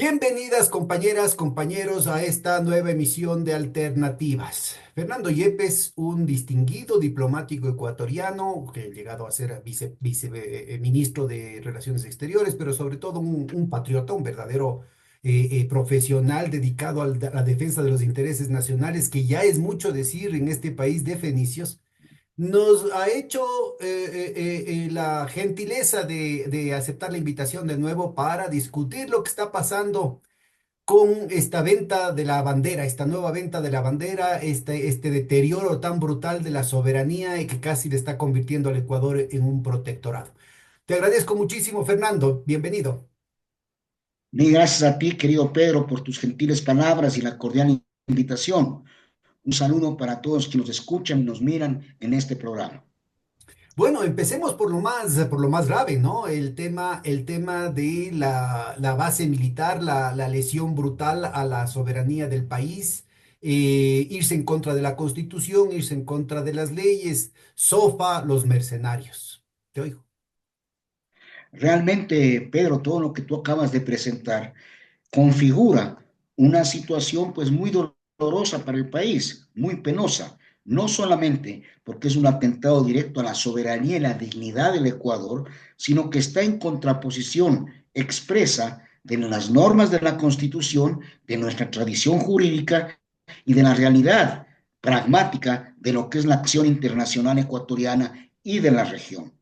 Bienvenidas compañeras, compañeros a esta nueva emisión de Alternativas. Fernando Yepes, un distinguido diplomático ecuatoriano que ha llegado a ser ministro de Relaciones Exteriores, pero sobre todo un patriota, un verdadero profesional dedicado a la defensa de los intereses nacionales, que ya es mucho decir en este país de fenicios. Nos ha hecho la gentileza de aceptar la invitación de nuevo para discutir lo que está pasando con esta venta de la bandera, esta nueva venta de la bandera, este deterioro tan brutal de la soberanía y que casi le está convirtiendo al Ecuador en un protectorado. Te agradezco muchísimo, Fernando. Bienvenido. Mil gracias a ti, querido Pedro, por tus gentiles palabras y la cordial invitación. Un saludo para todos quienes nos escuchan y nos miran en este programa. Bueno, empecemos por lo más grave, ¿no? El tema de la base militar, la lesión brutal a la soberanía del país, irse en contra de la Constitución, irse en contra de las leyes, sofa los mercenarios. Te oigo. Realmente, Pedro, todo lo que tú acabas de presentar configura una situación pues muy dolorosa para el país, muy penosa, no solamente porque es un atentado directo a la soberanía y la dignidad del Ecuador, sino que está en contraposición expresa de las normas de la Constitución, de nuestra tradición jurídica y de la realidad pragmática de lo que es la acción internacional ecuatoriana y de la región.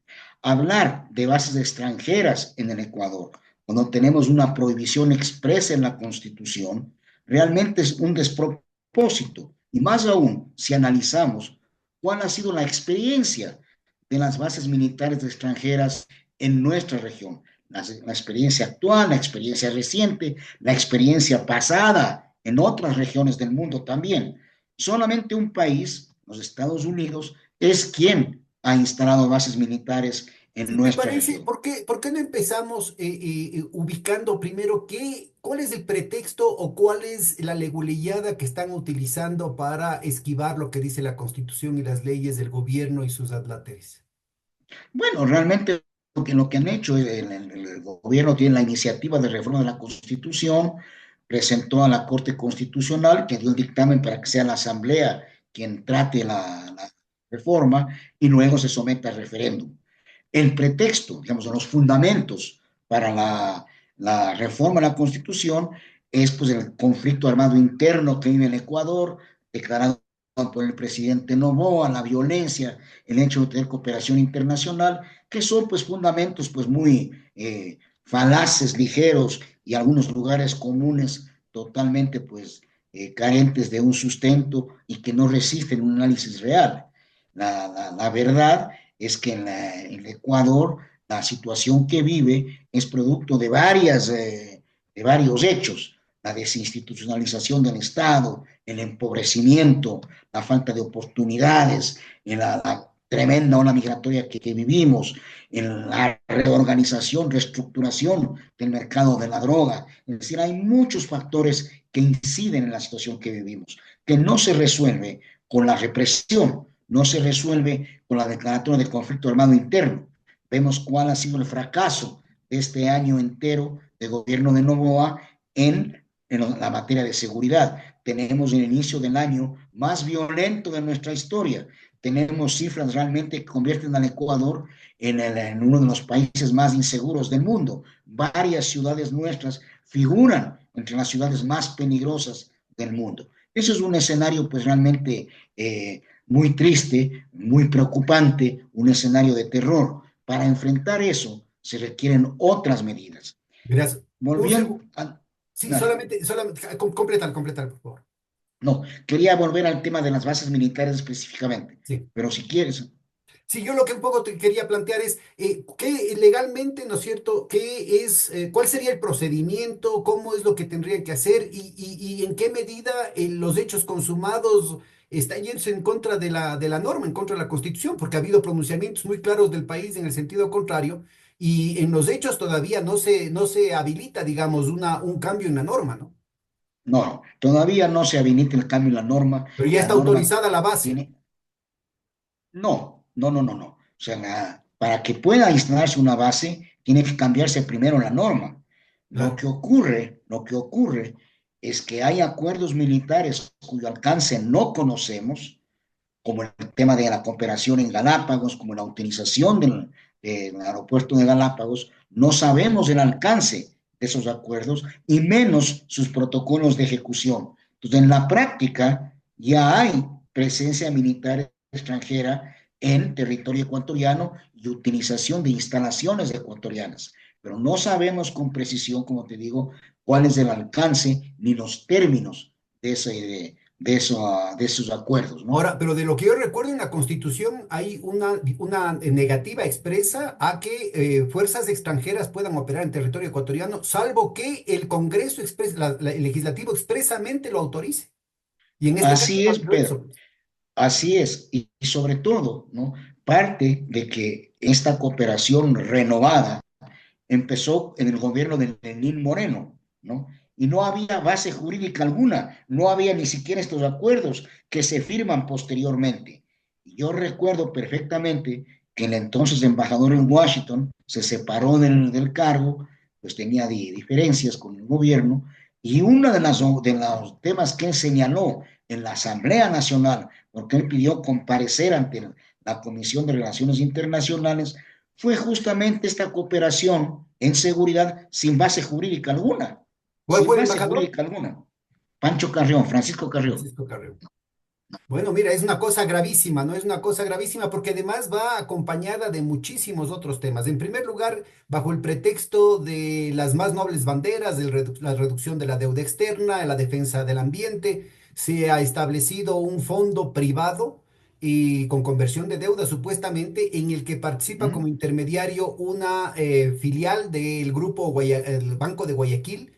Hablar de bases extranjeras en el Ecuador, cuando tenemos una prohibición expresa en la Constitución, realmente es un despropósito. Y más aún, si analizamos cuál ha sido la experiencia de las bases militares extranjeras en nuestra región, la experiencia actual, la experiencia reciente, la experiencia pasada en otras regiones del mundo también. Solamente un país, los Estados Unidos, es quien ha instalado bases militares en Si te nuestra parece, región. ¿por qué no empezamos ubicando primero cuál es el pretexto o cuál es la leguleyada que están utilizando para esquivar lo que dice la Constitución y las leyes del gobierno y sus adláteres? Bueno, realmente lo que han hecho, el gobierno tiene la iniciativa de reforma de la Constitución, presentó a la Corte Constitucional, que dio el dictamen para que sea la Asamblea quien trate la reforma y luego se someta a referéndum. El pretexto, digamos, los fundamentos para la reforma de la Constitución es pues el conflicto armado interno que vive el Ecuador, declarado por el presidente Noboa, la violencia, el hecho de tener cooperación internacional, que son pues fundamentos pues muy falaces, ligeros y algunos lugares comunes totalmente pues carentes de un sustento y que no resisten un análisis real. La verdad es que en el Ecuador la situación que vive es producto de varios hechos, la desinstitucionalización del Estado, el empobrecimiento, la falta de oportunidades, la tremenda ola migratoria que vivimos, en la reorganización, reestructuración del mercado de la droga. Es decir, hay muchos factores que inciden en la situación que vivimos, que no se resuelve con la represión, no se resuelve con la declaratoria de conflicto armado interno. Vemos cuál ha sido el fracaso de este año entero de gobierno de Novoa en la materia de seguridad. Tenemos el inicio del año más violento de nuestra historia. Tenemos cifras realmente que convierten al Ecuador en uno de los países más inseguros del mundo. Varias ciudades nuestras figuran entre las ciudades más peligrosas del mundo. Eso es un escenario pues realmente muy triste, muy preocupante, un escenario de terror. Para enfrentar eso se requieren otras medidas. Verás, un Volviendo segundo. a... Sí, Dale. solamente, completar, por favor. No, quería volver al tema de las bases militares específicamente, Sí. pero si quieres, Sí, yo lo que un poco te quería plantear es qué legalmente, ¿no es cierto? ¿Cuál sería el procedimiento? ¿Cómo es lo que tendrían que hacer? Y en qué medida los hechos consumados están yéndose en contra de la norma, en contra de la Constitución, porque ha habido pronunciamientos muy claros del país en el sentido contrario, y en los hechos todavía no se habilita, digamos, un cambio en la norma, ¿no? no, todavía no se habilita el cambio en Pero ya la está norma autorizada la base. tiene, no. O sea, para que pueda instalarse una base, tiene que cambiarse primero la norma. Claro. Lo que ocurre es que hay acuerdos militares cuyo alcance no conocemos, como el tema de la cooperación en Galápagos, como la utilización del aeropuerto de Galápagos. No sabemos el alcance de esos acuerdos y menos sus protocolos de ejecución. Entonces, en la práctica ya hay presencia militar extranjera en territorio ecuatoriano y utilización de instalaciones ecuatorianas, pero no sabemos con precisión, como te digo, cuál es el alcance ni los términos de esos acuerdos, ¿no? Ahora, pero de lo que yo recuerdo en la Constitución hay una negativa expresa a que fuerzas extranjeras puedan operar en territorio ecuatoriano, salvo que el Congreso, el legislativo expresamente lo autorice. Y en este caso Así no ha es, habido Pedro, eso. así es. Y sobre todo, ¿no? Parte de que esta cooperación renovada empezó en el gobierno de Lenín Moreno, ¿no? Y no había base jurídica alguna, no había ni siquiera estos acuerdos que se firman posteriormente. Yo recuerdo perfectamente que el entonces embajador en Washington se separó del cargo, pues tenía diferencias con el gobierno, y uno de los temas que él señaló en la Asamblea Nacional, porque él pidió comparecer ante la Comisión de Relaciones Internacionales, fue justamente esta cooperación en seguridad sin base jurídica alguna, ¿Cuál sin fue el base embajador? jurídica alguna. Pancho Carrión, Francisco Carrión. Francisco Carrero. Bueno, mira, es una cosa gravísima, ¿no? Es una cosa gravísima porque además va acompañada de muchísimos otros temas. En primer lugar, bajo el pretexto de las más nobles banderas, de la reducción de la deuda externa, la defensa del ambiente, se ha establecido un fondo privado y con conversión de deuda supuestamente en el que participa como ¿Mm? intermediario una filial del el Banco de Guayaquil ¿Mm?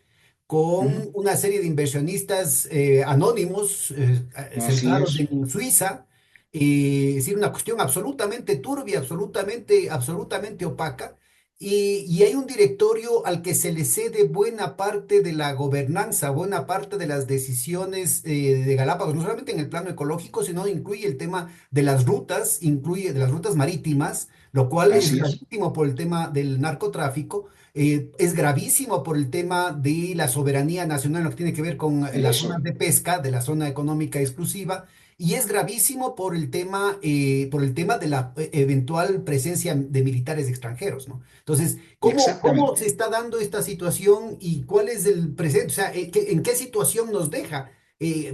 con una serie de inversionistas anónimos Así centrados es, en Suiza, es decir, una cuestión absolutamente turbia, absolutamente opaca, y hay un directorio al que se le cede buena parte de la gobernanza, buena parte de las decisiones de Galápagos, no solamente en el plano ecológico, sino incluye el tema de las rutas, incluye de las rutas marítimas, lo cual es así es. gravísimo por el tema del narcotráfico. Es gravísimo por el tema de la soberanía nacional, lo que tiene que ver con las Eso, zonas de pesca, de la zona económica exclusiva, y es gravísimo por el tema de la eventual presencia de militares extranjeros, ¿no? Entonces, ¿cómo se exactamente. está dando esta situación y cuál es el presente? O sea, ¿en qué situación nos deja?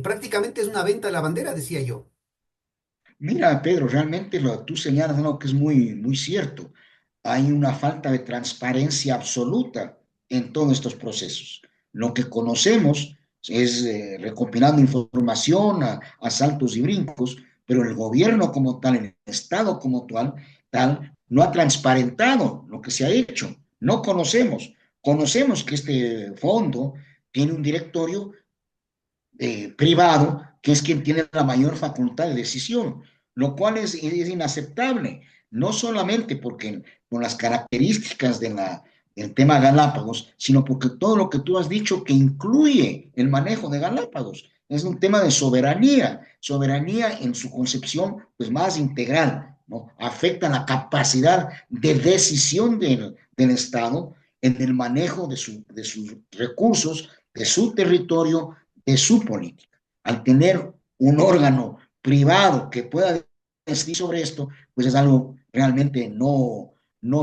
Prácticamente es una venta a la bandera, decía yo. Mira, Pedro, realmente tú señalas algo que es muy, muy cierto. Hay una falta de transparencia absoluta en todos estos procesos. Lo que conocemos es recopilando información a saltos y brincos, pero el gobierno como tal, el Estado como tal, no ha transparentado lo que se ha hecho. No conocemos. Conocemos que este fondo tiene un directorio privado, que es quien tiene la mayor facultad de decisión, lo cual es inaceptable, no solamente porque con las características del tema Galápagos, sino porque todo lo que tú has dicho que incluye el manejo de Galápagos. Es un tema de soberanía, soberanía en su concepción pues, más integral, ¿no? Afecta la capacidad de decisión del Estado en el manejo de sus recursos, de su territorio, de su política. Al tener un órgano privado que pueda decidir sobre esto, pues es algo realmente no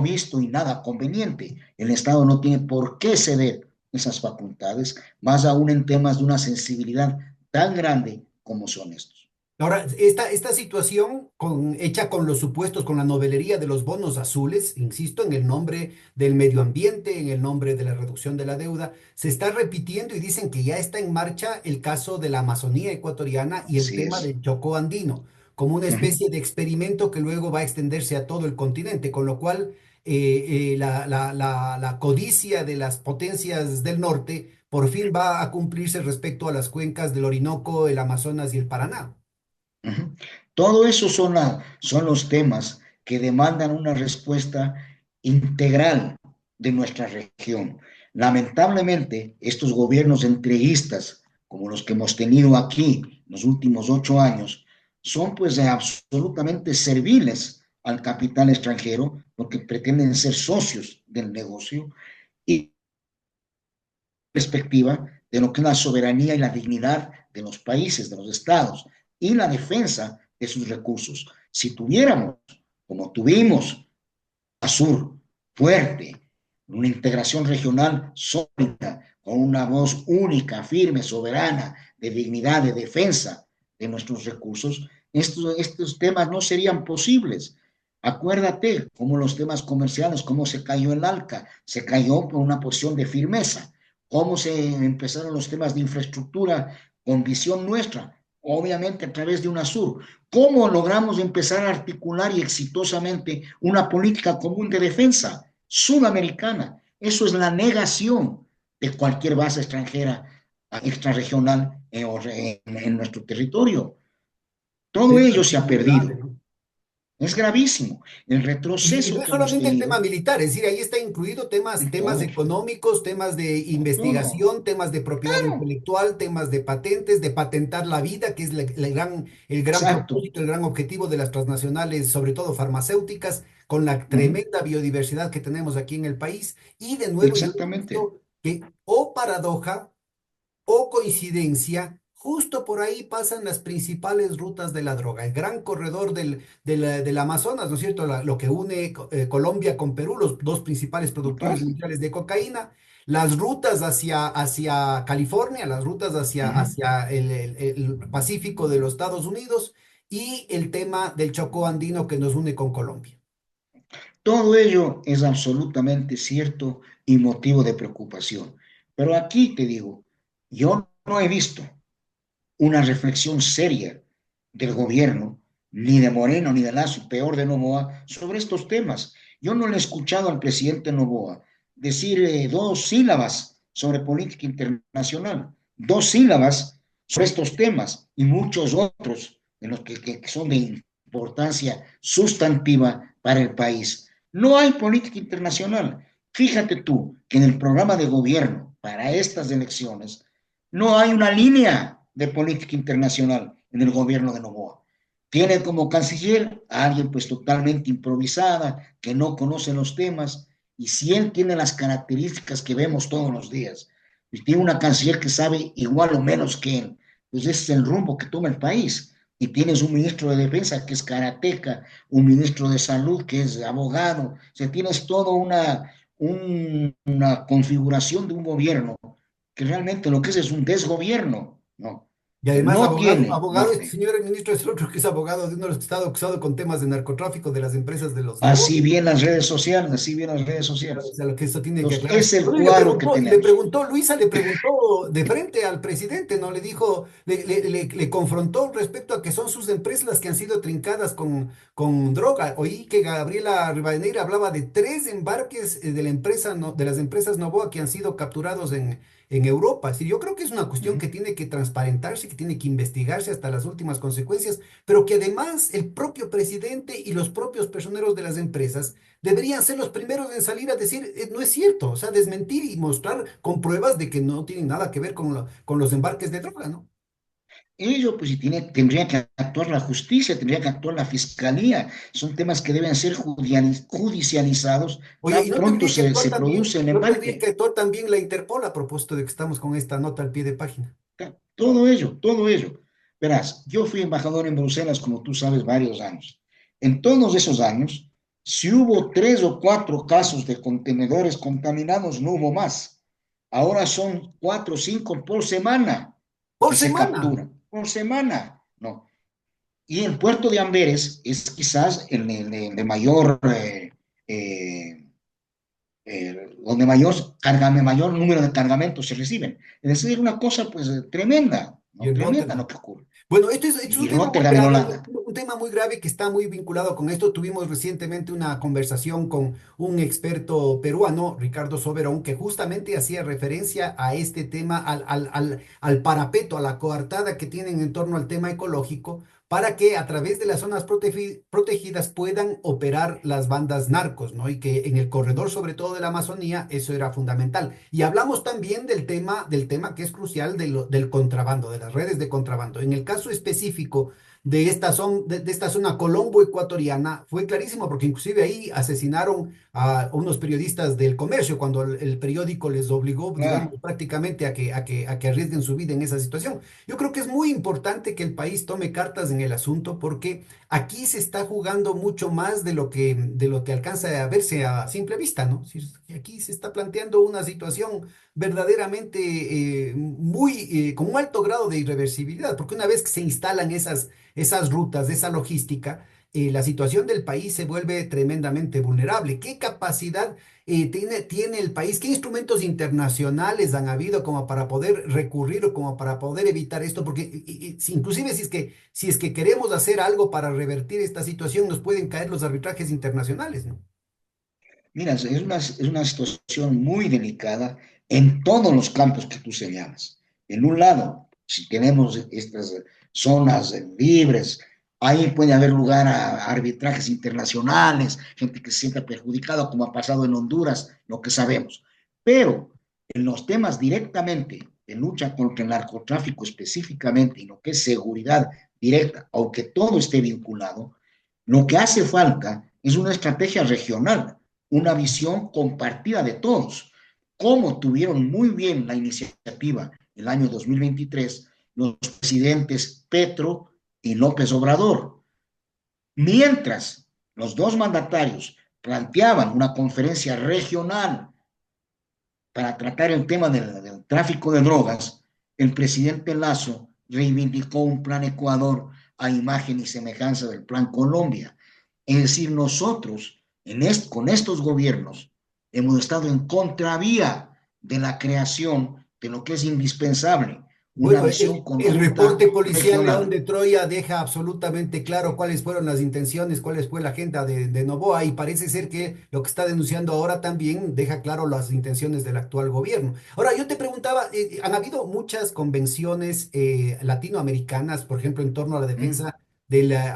visto y nada conveniente. El Estado no tiene por qué ceder esas facultades, más aún en temas de una sensibilidad tan grande como son estos. Ahora, esta situación hecha con los supuestos, con la novelería de los bonos azules, insisto, en el nombre del medio ambiente, en el nombre de la reducción de la deuda, se está repitiendo y dicen que ya está en marcha el caso de la Amazonía ecuatoriana y el Así tema es. del Chocó andino, como una Uh -huh. especie de experimento que luego va a extenderse a todo el continente, con lo cual la codicia de las potencias del norte por fin va a cumplirse respecto a las cuencas del Orinoco, el Amazonas y el Paraná. Uh -huh. Todo eso son los temas que demandan una respuesta integral de nuestra región. Lamentablemente, estos gobiernos entreguistas, como los que hemos tenido aquí los últimos 8 años, son pues absolutamente serviles al capital extranjero porque pretenden ser socios del negocio y perspectiva de lo que es la soberanía y la dignidad de los países, de los estados, y la defensa de sus recursos. Si tuviéramos, como tuvimos, sur fuerte, una integración regional sólida, con una voz única, firme, soberana, de dignidad, de defensa de nuestros recursos, estos temas no serían posibles. Acuérdate cómo los temas comerciales, cómo se cayó el ALCA, se cayó por una posición de firmeza, cómo se empezaron los temas de infraestructura con visión nuestra, obviamente a través de UNASUR. ¿Cómo logramos empezar a articular y exitosamente una política común de defensa sudamericana? Eso es la negación de cualquier base extranjera extrarregional en nuestro territorio. Todo Es ello se ha gravísimo, grave, perdido. ¿no? Es gravísimo. El Y retroceso no es que hemos solamente el tema tenido militar, es decir, ahí está incluido temas todo, económicos, temas de todo. investigación, temas de propiedad Claro, intelectual, temas de patentes, de patentar la vida, que es el gran exacto. propósito, el gran objetivo de las transnacionales, sobre todo farmacéuticas, con la Uh -huh. tremenda biodiversidad que tenemos aquí en el país. Y de nuevo, yo he Exactamente. visto que, o paradoja, o coincidencia, justo por ahí pasan las principales rutas de la droga, el gran corredor del Amazonas, ¿no es cierto? Lo que une Colombia con Perú, los dos principales productores Claro. mundiales de cocaína, las rutas hacia California, las rutas Uh -huh. hacia el Pacífico de los Estados Unidos y el tema del Chocó andino que nos une con Colombia. Todo ello es absolutamente cierto y motivo de preocupación. Pero aquí te digo, yo no he visto una reflexión seria del gobierno, ni de Moreno, ni de Lazo, peor de Novoa, sobre estos temas. Yo no le he escuchado al presidente Novoa decir dos sílabas sobre política internacional, dos sílabas sobre estos temas y muchos otros de los que son de importancia sustantiva para el país. No hay política internacional. Fíjate tú que en el programa de gobierno para estas elecciones no hay una línea de política internacional en el gobierno de Noboa. Tiene como canciller a alguien pues totalmente improvisada, que no conoce los temas, y si él tiene las características que vemos todos los días, y tiene una canciller que sabe igual o menos que él, pues ese es el rumbo que toma el país. Y tienes un ministro de defensa que es karateca, un ministro de salud que es abogado, o sea, tienes toda una configuración de un gobierno que realmente lo que es un desgobierno, ¿no? Y Que además, no tiene abogado, este norte. señor el ministro es el otro que es abogado de uno de los que está acusado con temas de narcotráfico de las empresas de los Así negocios. bien las redes sociales, así bien las redes O sociales. sea, lo que esto tiene que Entonces, aclarar. es el Bueno, cuadro que tenemos. Luisa le preguntó de frente al presidente, ¿no? Le dijo, le confrontó respecto a que son sus empresas las que han sido trincadas con droga. Oí que Gabriela Rivadeneira hablaba de 3 embarques de la empresa, de las empresas Novoa que han sido capturados en Europa. Sí, yo creo que es una Uh cuestión -huh. que tiene que transparentarse, que tiene que investigarse hasta las últimas consecuencias, pero que además el propio presidente y los propios personeros de las empresas deberían ser los primeros en salir a decir, no es cierto, o sea, desmentir y mostrar con pruebas de que no tienen nada que ver con los embarques de droga, ¿no? Ello, pues, si tendría que actuar la justicia, tendría que actuar la fiscalía. Son temas que deben ser judicializados Oye, ¿y tan no pronto tendría que actuar se también, produce el no tendría que embarque. actuar también la Interpol a propósito de que estamos con esta nota al pie de página? Todo ello, todo ello. Verás, yo fui embajador en Bruselas, como tú sabes, varios años. En todos esos años, si hubo 3 o 4 casos de contenedores contaminados, no hubo más. Ahora son 4 o 5 por semana Por que se semana. capturan, por semana, ¿no? Y el puerto de Amberes es quizás el de mayor, eh, donde mayor número de cargamentos se reciben. Es decir, una cosa pues tremenda, Y ¿no? en Tremenda lo Rotterdam. que ocurre. Bueno, esto es un Y tema muy Rotterdam en grave, Holanda. un tema muy grave que está muy vinculado con esto. Tuvimos recientemente una conversación con un experto peruano, Ricardo Soberón, que justamente hacía referencia a este tema, al parapeto, a la coartada que tienen en torno al tema ecológico, para que a través de las zonas protegidas puedan operar las bandas narcos, ¿no? Y que en el corredor, sobre todo de la Amazonía, eso era fundamental. Y hablamos también del tema que es crucial del contrabando, de las redes de contrabando. En el caso específico de esta zona colombo-ecuatoriana fue clarísimo, porque inclusive ahí asesinaron a unos periodistas del comercio cuando el periódico les obligó, digamos, Claro. prácticamente a que arriesguen su vida en esa situación. Yo creo que es muy importante que el país tome cartas en el asunto porque aquí se está jugando mucho más de lo que alcanza a verse a simple vista, ¿no? Si aquí se está planteando una situación verdaderamente con un alto grado de irreversibilidad, porque una vez que se instalan esas rutas, esa logística, la situación del país se vuelve tremendamente vulnerable. ¿Qué capacidad tiene el país? ¿Qué instrumentos internacionales han habido como para poder recurrir o como para poder evitar esto? Porque inclusive si es que queremos hacer algo para revertir esta situación, nos pueden caer los arbitrajes internacionales, ¿no? Mira, es una situación muy delicada en todos los campos que tú señalas. En un lado, si tenemos estas zonas libres, ahí puede haber lugar a arbitrajes internacionales, gente que se sienta perjudicada, como ha pasado en Honduras, lo que sabemos. Pero en los temas directamente de lucha contra el narcotráfico específicamente y lo que es seguridad directa, aunque todo esté vinculado, lo que hace falta es una estrategia regional, una visión compartida de todos, como tuvieron muy bien la iniciativa el año 2023 los presidentes Petro y López Obrador. Mientras los dos mandatarios planteaban una conferencia regional para tratar el tema del tráfico de drogas, el presidente Lazo reivindicó un plan Ecuador a imagen y semejanza del plan Colombia. Es decir, nosotros con estos gobiernos hemos estado en contravía de la creación de lo que es indispensable, una Bueno, visión el conjunta reporte policial León regional. de Troya deja absolutamente claro cuáles fueron las intenciones, cuáles fue la agenda de Noboa y parece ser que lo que está denunciando ahora también deja claro las intenciones del actual gobierno. Ahora, yo te preguntaba, han habido muchas convenciones latinoamericanas, por ejemplo, en torno a la ¿Mm? defensa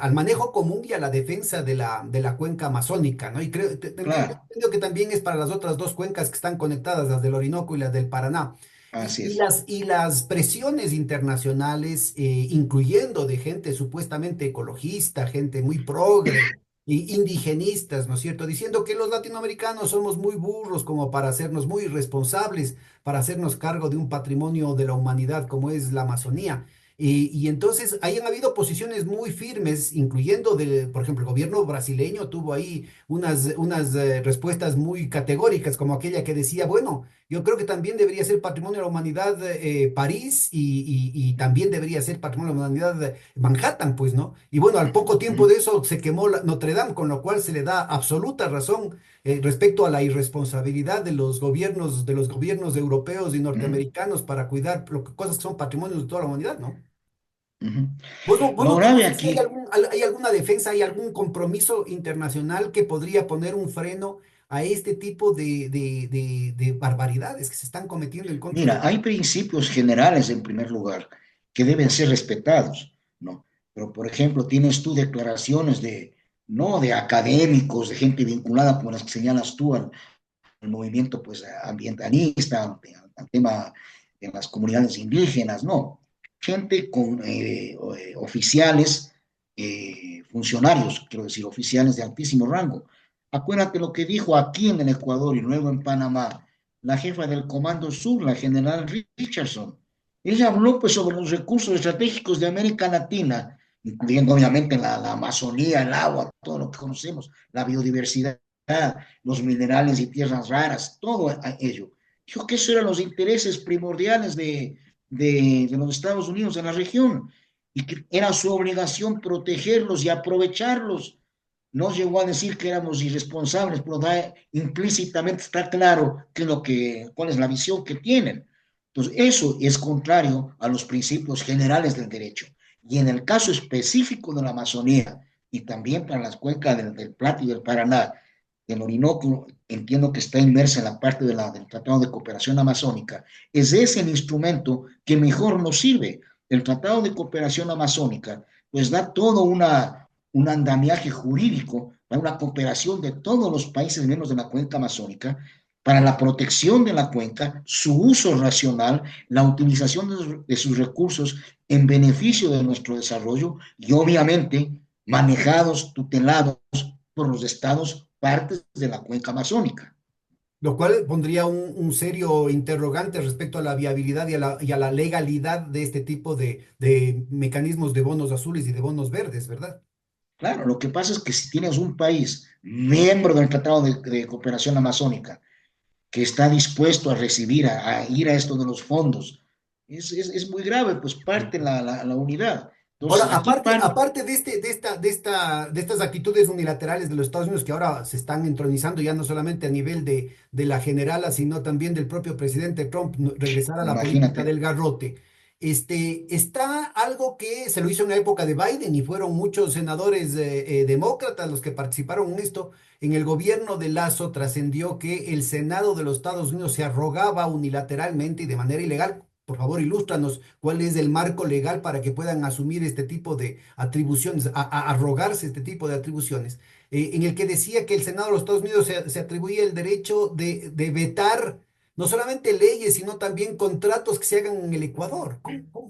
al manejo común y a la defensa de la cuenca amazónica, ¿no? Y creo, Claro, entiendo que también es para las otras dos cuencas que están conectadas, las del Orinoco y las del Paraná. así es. Y las presiones internacionales, incluyendo de gente supuestamente ecologista, gente muy progre, indigenistas, ¿no es cierto? Diciendo que los latinoamericanos somos muy burros como para hacernos muy irresponsables, para hacernos cargo de un patrimonio de la humanidad como es la Amazonía. Y entonces ahí han habido posiciones muy firmes, incluyendo por ejemplo, el gobierno brasileño tuvo ahí unas respuestas muy categóricas, como aquella que decía, bueno, yo creo que también debería ser patrimonio de la humanidad París y también debería ser patrimonio de la humanidad Manhattan, pues, ¿no? Y bueno, al poco tiempo de eso se quemó Notre Dame, con lo cual se le da absoluta razón respecto a la irresponsabilidad de los gobiernos europeos y norteamericanos para cuidar cosas que son patrimonios de toda la humanidad, ¿no? Vos Lo no grave conoces si hay aquí, hay alguna defensa, hay algún compromiso internacional que podría poner un freno a este tipo de barbaridades que se están cometiendo en contra mira, de... hay principios generales en primer lugar que deben ser respetados, ¿no? Pero, por ejemplo, tienes tú declaraciones no de académicos, de gente vinculada, como las que señalas tú, al movimiento pues, ambientalista, al tema de las comunidades indígenas, no. Gente con oficiales, funcionarios, quiero decir, oficiales de altísimo rango. Acuérdate lo que dijo aquí en el Ecuador y luego en Panamá la jefa del Comando Sur, la general Richardson. Ella habló pues sobre los recursos estratégicos de América Latina, incluyendo obviamente la Amazonía, el agua, todo lo que conocemos, la biodiversidad, los minerales y tierras raras, todo ello. Dijo que esos eran los intereses primordiales de los Estados Unidos en la región y que era su obligación protegerlos y aprovecharlos. No llegó a decir que éramos irresponsables, pero implícitamente está claro cuál es la visión que tienen. Entonces, eso es contrario a los principios generales del derecho. Y en el caso específico de la Amazonía y también para las cuencas del Plata y del Paraná, del Orinoco, entiendo que está inmersa en la parte del Tratado de Cooperación Amazónica, es ese el instrumento que mejor nos sirve. El Tratado de Cooperación Amazónica, pues da todo un andamiaje jurídico para una cooperación de todos los países miembros de la cuenca amazónica para la protección de la cuenca, su uso racional, la utilización de sus recursos en beneficio de nuestro desarrollo y obviamente manejados, tutelados por los estados partes de la cuenca amazónica. Lo cual pondría un serio interrogante respecto a la viabilidad y a la legalidad de este tipo de mecanismos de bonos azules y de bonos verdes, ¿verdad? Claro, lo que pasa es que si tienes un país miembro del Tratado de Cooperación Amazónica que está dispuesto a recibir, a ir a esto de los fondos, es muy grave, pues parte la unidad. Ahora, Entonces, aquí parte, aparte de estas actitudes unilaterales de los Estados Unidos que ahora se están entronizando ya no solamente a nivel de la generala, sino también del propio presidente Trump, regresar a la política imagínate, del garrote, está algo que se lo hizo en la época de Biden y fueron muchos senadores demócratas los que participaron en esto. En el gobierno de Lasso trascendió que el Senado de los Estados Unidos se arrogaba unilateralmente y de manera ilegal. Por favor, ilústranos cuál es el marco legal para que puedan asumir este tipo de atribuciones, arrogarse este tipo de atribuciones, en el que decía que el Senado de los Estados Unidos se atribuía el derecho de vetar no solamente leyes, sino también contratos que se hagan en el Ecuador.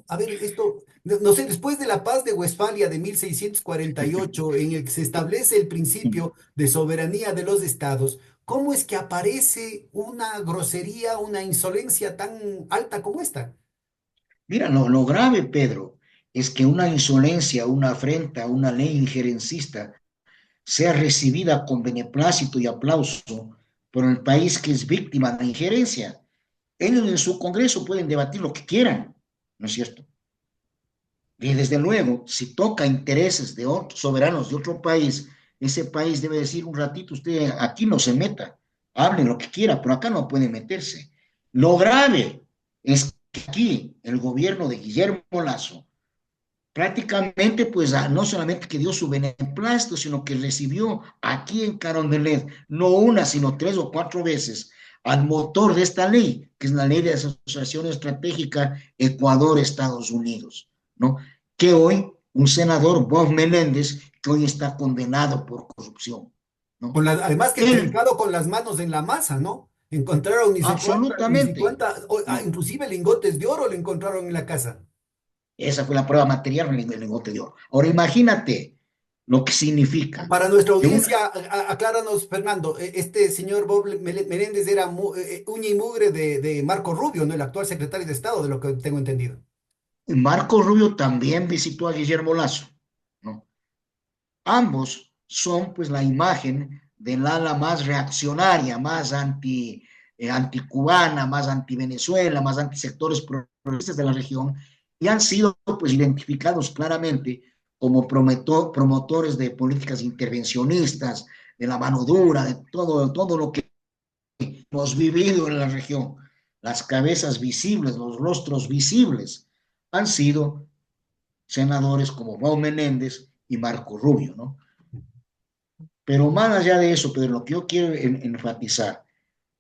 A ver, esto, no sé, después de la paz de Westfalia de 1648, en el que se establece el principio de soberanía de los estados, ¿cómo es que aparece una grosería, una insolencia tan alta como esta? mira, lo grave, Pedro, es que una insolencia, una afrenta, una ley injerencista sea recibida con beneplácito y aplauso por el país que es víctima de la injerencia. Ellos en su Congreso pueden debatir lo que quieran, ¿no es cierto? Y desde luego, si toca intereses de otros soberanos de otro país, ese país debe decir un ratito, usted aquí no se meta, hable lo que quiera, pero acá no puede meterse. Lo grave es que aquí el gobierno de Guillermo Lazo prácticamente, pues no solamente que dio su beneplácito, sino que recibió aquí en Carondelet, no una, sino 3 o 4 veces, al motor de esta ley, que es la ley de asociación estratégica Ecuador-Estados Unidos, ¿no? Que hoy un senador, Bob Menéndez, que hoy está condenado por corrupción, ¿no? Además que Él, terminado con las manos en la masa, ¿no? Encontraron ni sé absolutamente, cuánta, ¿no? inclusive lingotes de oro le encontraron en la casa. Esa fue la prueba material en el lingote de oro. Ahora imagínate lo que significa Para nuestra que una, audiencia, acláranos, Fernando, este señor Bob Menéndez era uña y mugre de Marco Rubio, ¿no? El actual secretario de Estado, de lo que tengo entendido. Marco Rubio también visitó a Guillermo Lazo, ¿no? Ambos son pues la imagen del ala más reaccionaria, más anticubana, más anti-Venezuela, más anti-sectores progresistas de la región, y han sido pues identificados claramente como promotores de políticas intervencionistas, de la mano dura, de todo lo que hemos vivido en la región. Las cabezas visibles, los rostros visibles, han sido senadores como Bob Menéndez y Marco Rubio, ¿no? Pero más allá de eso, Pedro, lo que yo quiero enfatizar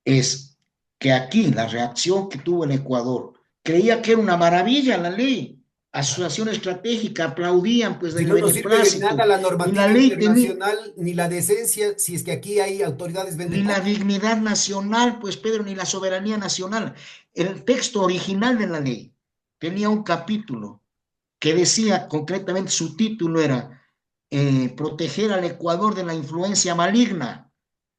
es que aquí la reacción que tuvo el Ecuador, creía que era una maravilla la ley, asociación estratégica, aplaudían pues Si el no nos sirve de nada beneplácito, la y la normativa ley tenía, internacional ni la decencia si es que aquí hay autoridades ni la vendepatrias. dignidad nacional, pues Pedro, ni la soberanía nacional. El texto original de la ley tenía un capítulo que decía concretamente, su título era proteger al Ecuador de la influencia maligna,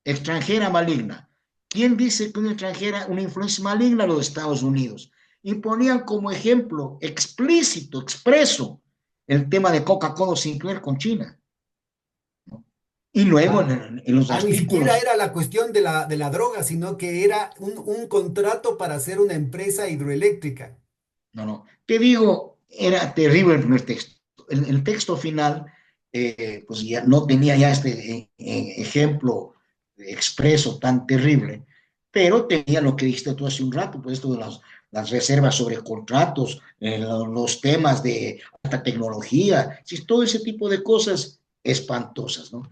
extranjera maligna. ¿Quién dice que una extranjera, una influencia maligna? Los Estados Unidos. Y ponían como ejemplo explícito, expreso, el tema de Coca-Cola Sinclair con China, ¿no? Y luego Ah, en los ni siquiera artículos, era la cuestión de la droga, sino que era un contrato para hacer una empresa hidroeléctrica. no, no, te digo, era terrible el primer texto. El texto final, pues ya no tenía ya este ejemplo expreso tan terrible, pero tenía lo que dijiste tú hace un rato, pues esto de las reservas sobre contratos, los temas de alta tecnología, sí, todo ese tipo de cosas espantosas, ¿no?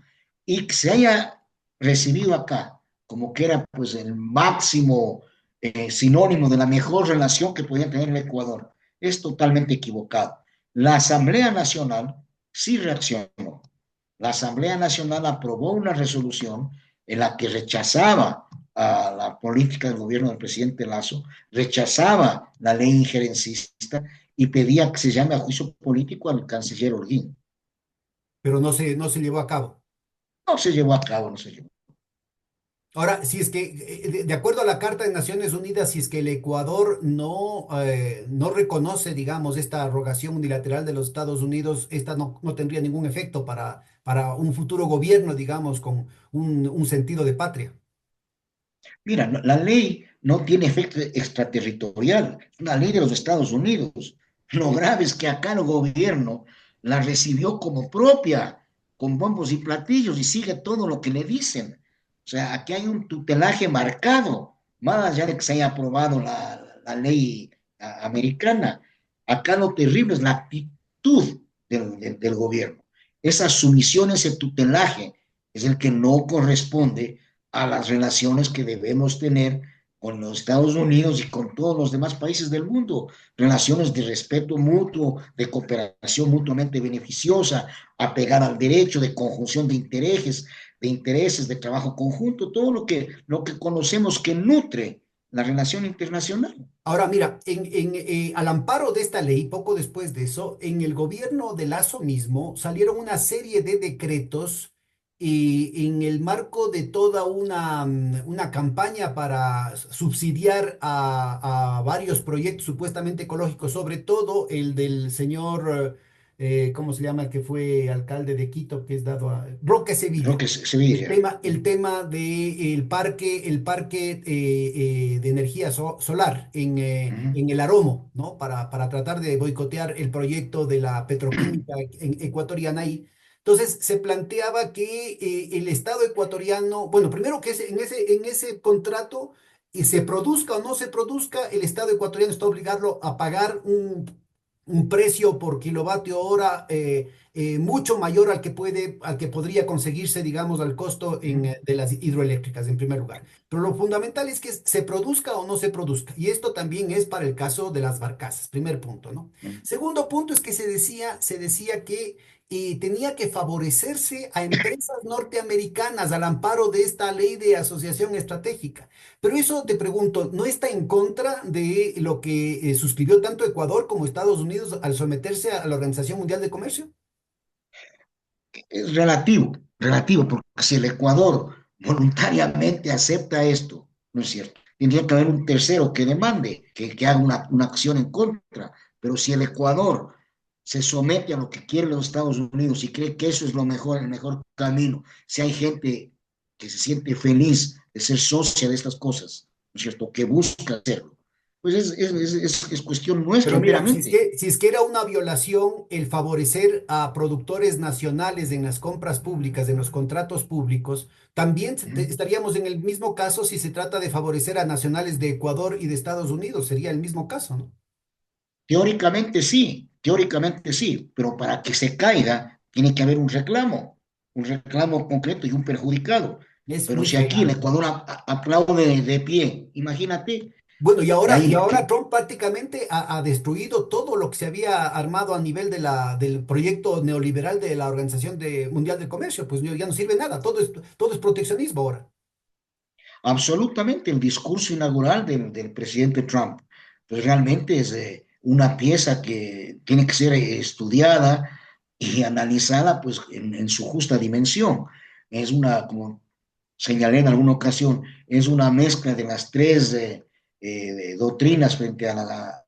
Y que se haya recibido acá como que era pues el máximo sinónimo de la mejor relación que podía tener el Ecuador. Es totalmente equivocado. La Asamblea Nacional sí reaccionó. La Asamblea Nacional aprobó una resolución en la que rechazaba a la política del gobierno del presidente Lazo, rechazaba la ley injerencista y pedía que se llame a juicio político al canciller Holguín. pero no se llevó a cabo. No se llevó a cabo, no se llevó. Ahora, si es que, de acuerdo a la Carta de Naciones Unidas, si es que el Ecuador no reconoce, digamos, esta rogación unilateral de los Estados Unidos, esta no tendría ningún efecto para un futuro gobierno, digamos, con un sentido de patria. Mira, la ley no tiene efecto extraterritorial, es una ley de los Estados Unidos. Lo grave es que acá el gobierno la recibió como propia, con bombos y platillos, y sigue todo lo que le dicen. O sea, aquí hay un tutelaje marcado, más allá de que se haya aprobado la ley americana. Acá lo terrible es la actitud del gobierno. Esa sumisión, ese tutelaje, es el que no corresponde a las relaciones que debemos tener con los Estados Unidos y con todos los demás países del mundo, relaciones de respeto mutuo, de cooperación mutuamente beneficiosa, apegada al derecho, de conjunción de intereses, de trabajo conjunto, todo lo que conocemos que nutre la relación internacional. Ahora, mira, al amparo de esta ley, poco después de eso, en el gobierno de Lazo mismo salieron una serie de decretos en el marco de toda una campaña para subsidiar a varios proyectos supuestamente ecológicos, sobre todo el del señor, ¿cómo se llama? El que fue alcalde de Quito, que es dado a Roque Creo Sevilla. que Sevilla. El tema del parque de energía solar en el Aromo, ¿no? Para tratar de boicotear el proyecto de la petroquímica ecuatoriana ahí. Entonces, se planteaba que el Estado ecuatoriano, bueno, primero que en ese contrato, se produzca o no se produzca, el Estado ecuatoriano está obligado a pagar un precio por kilovatio hora mucho mayor al que podría conseguirse, digamos, al costo de las hidroeléctricas, en primer lugar. Pero lo fundamental es que se produzca o no se produzca. Y esto también es para el caso de las barcazas, primer punto, ¿no? Segundo punto es que se decía que tenía que favorecerse a empresas norteamericanas al amparo de esta ley de asociación estratégica. Pero eso, te pregunto, ¿no está en contra de lo que suscribió tanto Ecuador como Estados Unidos al someterse a la Organización Mundial de Comercio? Es relativo, porque si el Ecuador voluntariamente acepta esto, ¿no es cierto? Tendría que haber un tercero que demande, que haga una acción en contra. Pero si el Ecuador se somete a lo que quieren los Estados Unidos y cree que eso es lo mejor, el mejor camino, si hay gente que se siente feliz de ser socia de estas cosas, ¿no es cierto?, que busca hacerlo, pues es cuestión nuestra Pero mira, si es enteramente. que, si es que era una violación el favorecer a productores nacionales en las compras públicas, en los contratos públicos, también estaríamos en el mismo caso si se trata de favorecer a nacionales de Ecuador y de Estados Unidos, sería el mismo caso, ¿no? Teóricamente sí, pero para que se caiga tiene que haber un reclamo concreto y un perjudicado. Es Pero muy si aquí el fregado. Ecuador aplaude de pie, imagínate, Bueno, y ahora, y ahí ahora que, Trump prácticamente ha destruido todo lo que se había armado a nivel del proyecto neoliberal de la Organización Mundial del Comercio, pues ya no sirve nada, todo es proteccionismo ahora. absolutamente el discurso inaugural del presidente Trump, pues realmente es una pieza que tiene que ser estudiada y analizada pues en su justa dimensión. Es una, como señalé en alguna ocasión, es una mezcla de las tres doctrinas frente a la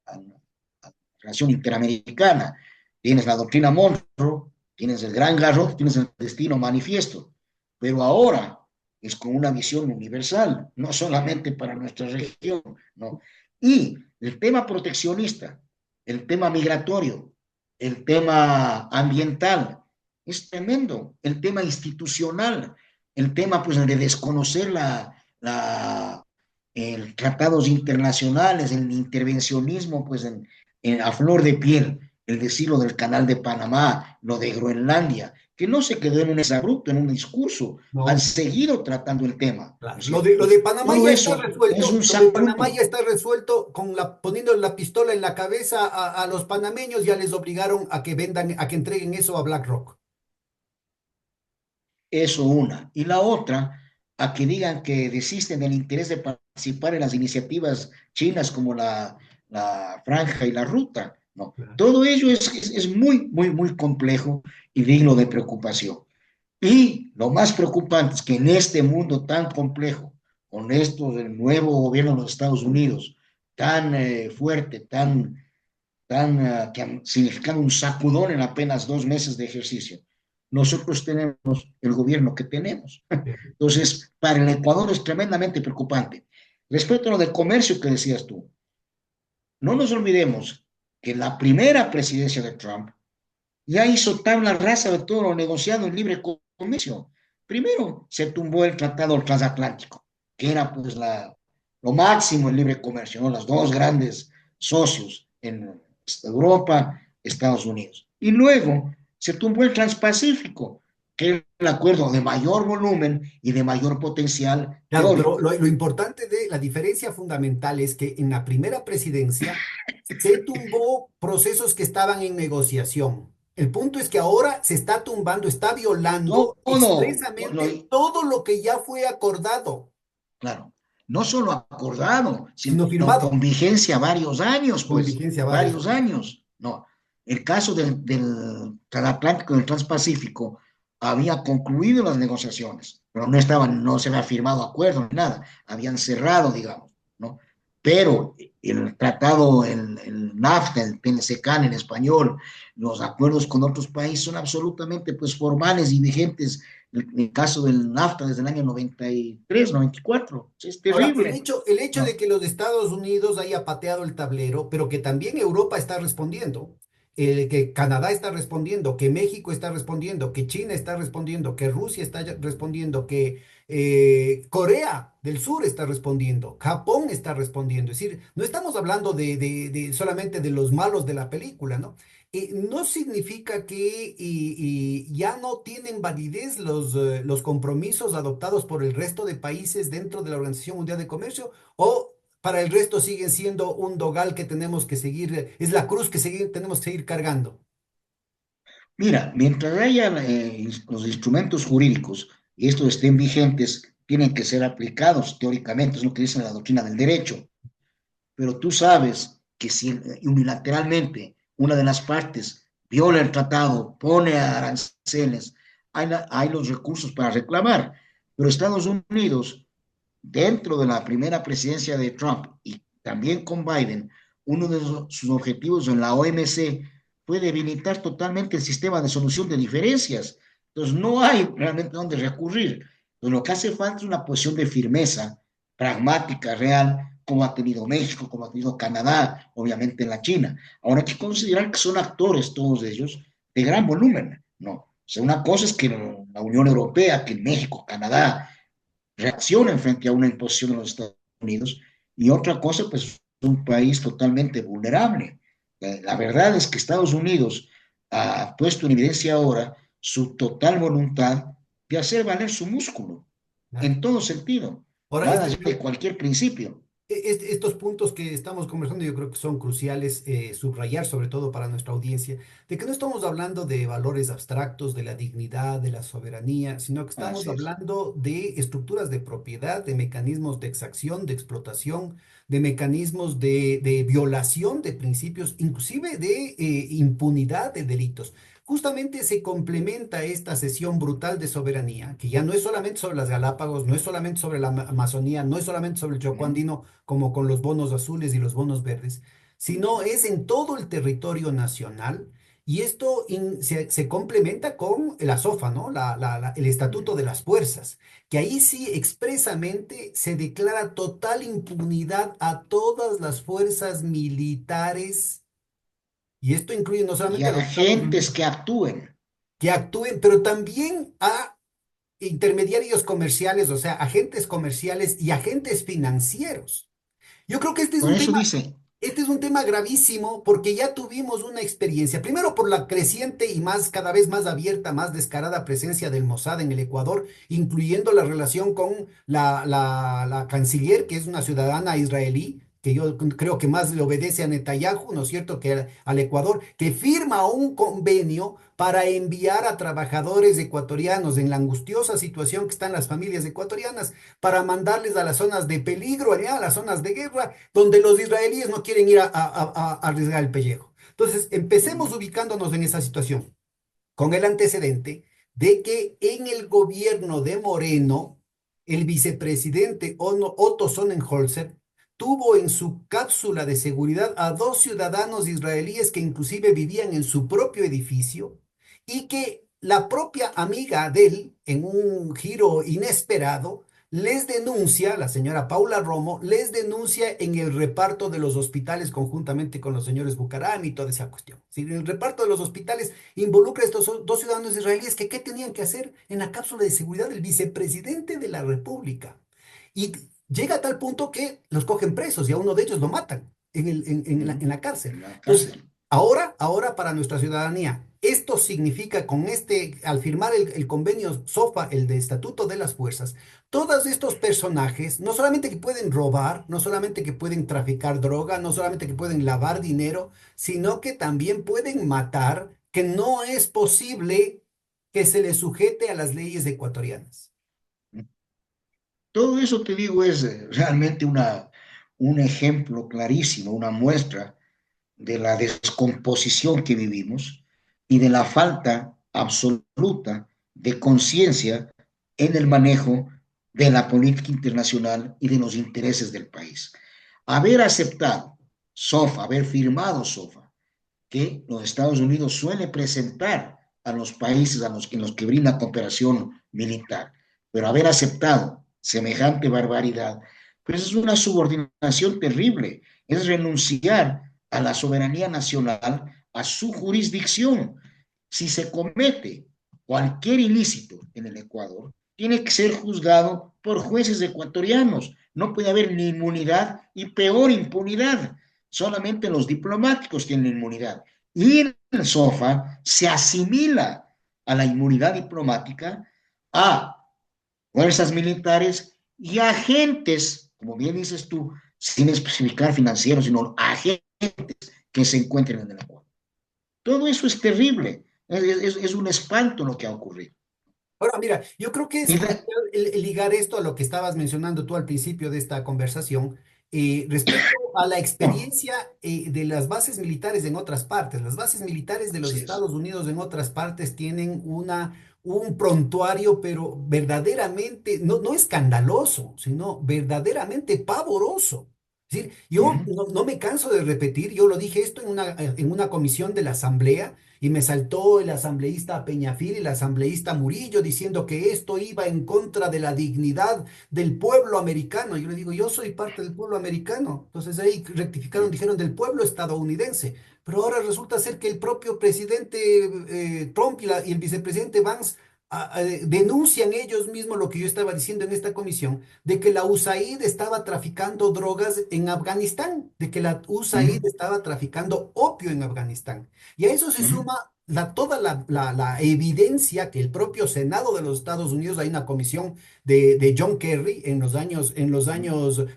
relación interamericana. Tienes la doctrina Monroe, tienes el Gran Garro, tienes el destino manifiesto, pero ahora es con una visión universal, no solamente para nuestra región, ¿no? Y el tema proteccionista, el tema migratorio, el tema ambiental, es tremendo, el tema institucional, el tema pues de desconocer el tratados internacionales, el intervencionismo pues a flor de piel, el decirlo del Canal de Panamá, lo de Groenlandia, que no se quedó en un exabrupto, en un discurso, han No, seguido tratando el tema, ¿no claro. es Lo de cierto? Panamá Todo ya está eso es resuelto, un lo de Panamá sabruto. ya está resuelto poniendo la pistola en la cabeza a los panameños, ya les obligaron a que vendan, a que entreguen eso a BlackRock. Eso una. Y la otra, a que digan que desisten del interés de participar en las iniciativas chinas como la franja y la ruta. No, Claro. todo ello es muy, muy, muy complejo y digno de preocupación. Y lo más preocupante es que en este mundo tan complejo, con esto del nuevo gobierno de los Estados Unidos, tan fuerte, que han significado un sacudón en apenas 2 meses de ejercicio, nosotros tenemos el gobierno que tenemos. Entonces, para el Ecuador es tremendamente preocupante. Respecto a lo del comercio que decías tú, no nos olvidemos que la primera presidencia de Trump ya hizo tabla rasa de todo lo negociado en libre comercio. Primero se tumbó el tratado transatlántico, que era pues lo máximo en libre comercio, ¿no? Los dos grandes socios en Europa, Estados Unidos. Y luego se tumbó el Transpacífico, que era el acuerdo de mayor volumen y de mayor potencial Claro, pero teórico. lo importante de la diferencia fundamental es que en la primera presidencia se tumbó procesos que estaban en negociación. El punto es que ahora se está tumbando, está violando Todo, expresamente todo lo que ya fue acordado, claro, no solo acordado, sino sino con firmado, vigencia varios años, con pues, vigencia varios varios años. años. No, el caso del Transatlántico y del Transpacífico había concluido las negociaciones, pero no se había firmado acuerdo ni nada, habían cerrado, digamos, ¿no? Pero el tratado, el NAFTA, el TNCCAN en español, los acuerdos con otros países son absolutamente pues formales y vigentes. El caso del NAFTA desde el año 93, 94, es Ahora, terrible, el hecho de ¿no? que los Estados Unidos haya pateado el tablero, pero que también Europa está respondiendo, que Canadá está respondiendo, que México está respondiendo, que China está respondiendo, que Rusia está respondiendo, que Corea del Sur está respondiendo, Japón está respondiendo. Es decir, no estamos hablando solamente de los malos de la película, ¿no? No significa que ya no tienen validez los compromisos adoptados por el resto de países dentro de la Organización Mundial de Comercio, o para el resto siguen siendo un dogal que tenemos que seguir, es la cruz que tenemos que seguir cargando. Mira, mientras haya los instrumentos jurídicos y estos estén vigentes, tienen que ser aplicados teóricamente, es lo que dice la doctrina del derecho. Pero tú sabes que si unilateralmente una de las partes viola el tratado, pone aranceles, hay los recursos para reclamar. Pero Estados Unidos, dentro de la primera presidencia de Trump y también con Biden, uno de sus objetivos en la OMC fue debilitar totalmente el sistema de solución de diferencias. Entonces, no hay realmente dónde recurrir. Entonces, lo que hace falta es una posición de firmeza pragmática, real, como ha tenido México, como ha tenido Canadá, obviamente la China. Ahora hay que considerar que son actores todos ellos de gran volumen, ¿no? O sea, una cosa es que la Unión Europea, que México, Canadá, reaccionen frente a una imposición de los Estados Unidos, y otra cosa, pues, un país totalmente vulnerable. La verdad es que Estados Unidos ha puesto en evidencia ahora su total voluntad de hacer valer su músculo, Claro. en todo sentido, Ahora, más allá de cualquier principio. estos puntos que estamos conversando yo creo que son cruciales subrayar, sobre todo para nuestra audiencia, de que no estamos hablando de valores abstractos, de la dignidad, de la soberanía, sino que estamos Así es. hablando de estructuras de propiedad, de mecanismos de exacción, de explotación, de mecanismos de violación de principios, inclusive de impunidad de delitos. Justamente se complementa esta sesión brutal de soberanía, que ya no es solamente sobre las Galápagos, no es solamente sobre la Amazonía, no es solamente sobre el Chocó ¿Mm? Andino, como con los bonos azules y los bonos verdes, sino es en todo el territorio nacional. Y esto se complementa con la SOFA, ¿no? El Estatuto de las Fuerzas, que ahí sí expresamente se declara total impunidad a todas las fuerzas militares, y esto incluye no Y solamente a los Estados agentes Unidos, que actúen. que actúen, pero también a intermediarios comerciales, o sea, agentes comerciales y agentes financieros. Yo creo que Por eso dice, este es un tema gravísimo porque ya tuvimos una experiencia, primero por la creciente y más, cada vez más abierta, más descarada presencia del Mossad en el Ecuador, incluyendo la relación con la canciller, que es una ciudadana israelí, que yo creo que más le obedece a Netanyahu, ¿no es cierto?, que al Ecuador, que firma un convenio para enviar a trabajadores ecuatorianos en la angustiosa situación que están las familias ecuatorianas, para mandarles a las zonas de peligro, allá a las zonas de guerra, donde los israelíes no quieren ir a arriesgar el pellejo. Entonces, empecemos ubicándonos en esa situación con el antecedente de que en el gobierno de Moreno, el vicepresidente Otto Sonnenholzer tuvo en su cápsula de seguridad a dos ciudadanos israelíes que inclusive vivían en su propio edificio y que la propia amiga de él, en un giro inesperado, les denuncia, la señora Paula Romo, les denuncia en el reparto de los hospitales conjuntamente con los señores Bucaram y toda esa cuestión. Si el reparto de los hospitales involucra a estos dos ciudadanos israelíes que qué tenían que hacer en la cápsula de seguridad del vicepresidente de la República. Y llega a tal punto que los cogen presos y a uno de ellos lo matan en la cárcel. en la Entonces, cárcel. ahora para nuestra ciudadanía, esto significa con al firmar el convenio SOFA, el de Estatuto de las Fuerzas, todos estos personajes, no solamente que pueden robar, no solamente que pueden traficar droga, no solamente que pueden lavar dinero, sino que también pueden matar, que no es posible que se les sujete a las leyes ecuatorianas. Todo eso te digo es realmente un ejemplo clarísimo, una muestra de la descomposición que vivimos y de la falta absoluta de conciencia en el manejo de la política internacional y de los intereses del país. Haber aceptado SOFA, haber firmado SOFA, que los Estados Unidos suele presentar a los países en los que brinda cooperación militar, pero haber aceptado semejante barbaridad, pues es una subordinación terrible, es renunciar a la soberanía nacional, a su jurisdicción. Si se comete cualquier ilícito en el Ecuador, tiene que ser juzgado por jueces ecuatorianos. No puede haber ni inmunidad y peor impunidad. Solamente los diplomáticos tienen inmunidad. Y el SOFA se asimila a la inmunidad diplomática a fuerzas militares y agentes, como bien dices tú, sin especificar financieros, sino agentes que se encuentren en el Ecuador. Todo eso es terrible, es un espanto lo que ha ocurrido. Ahora, mira, yo creo que es Y crucial de, el ligar esto a lo que estabas mencionando tú al principio de esta conversación, respecto a la experiencia de las bases militares en otras partes. Las bases militares de los así es. Estados Unidos en otras partes tienen un prontuario, pero verdaderamente, no escandaloso, sino verdaderamente pavoroso. Es decir, Uh yo -huh. no me canso de repetir, yo lo dije esto en una comisión de la Asamblea. Y me saltó el asambleísta Peñafil y el asambleísta Murillo diciendo que esto iba en contra de la dignidad del pueblo americano. Yo le digo, yo soy parte del pueblo americano. Entonces ahí rectificaron, dijeron del pueblo estadounidense. Pero ahora resulta ser que el propio presidente Trump y el vicepresidente Vance denuncian ellos mismos lo que yo estaba diciendo en esta comisión, de que la USAID estaba traficando drogas en Afganistán, de que la Uh USAID -huh. estaba traficando opio en Afganistán. Y a eso se Uh -huh. suma toda la evidencia que el propio Senado de los Estados Unidos, hay una comisión de John Kerry en los años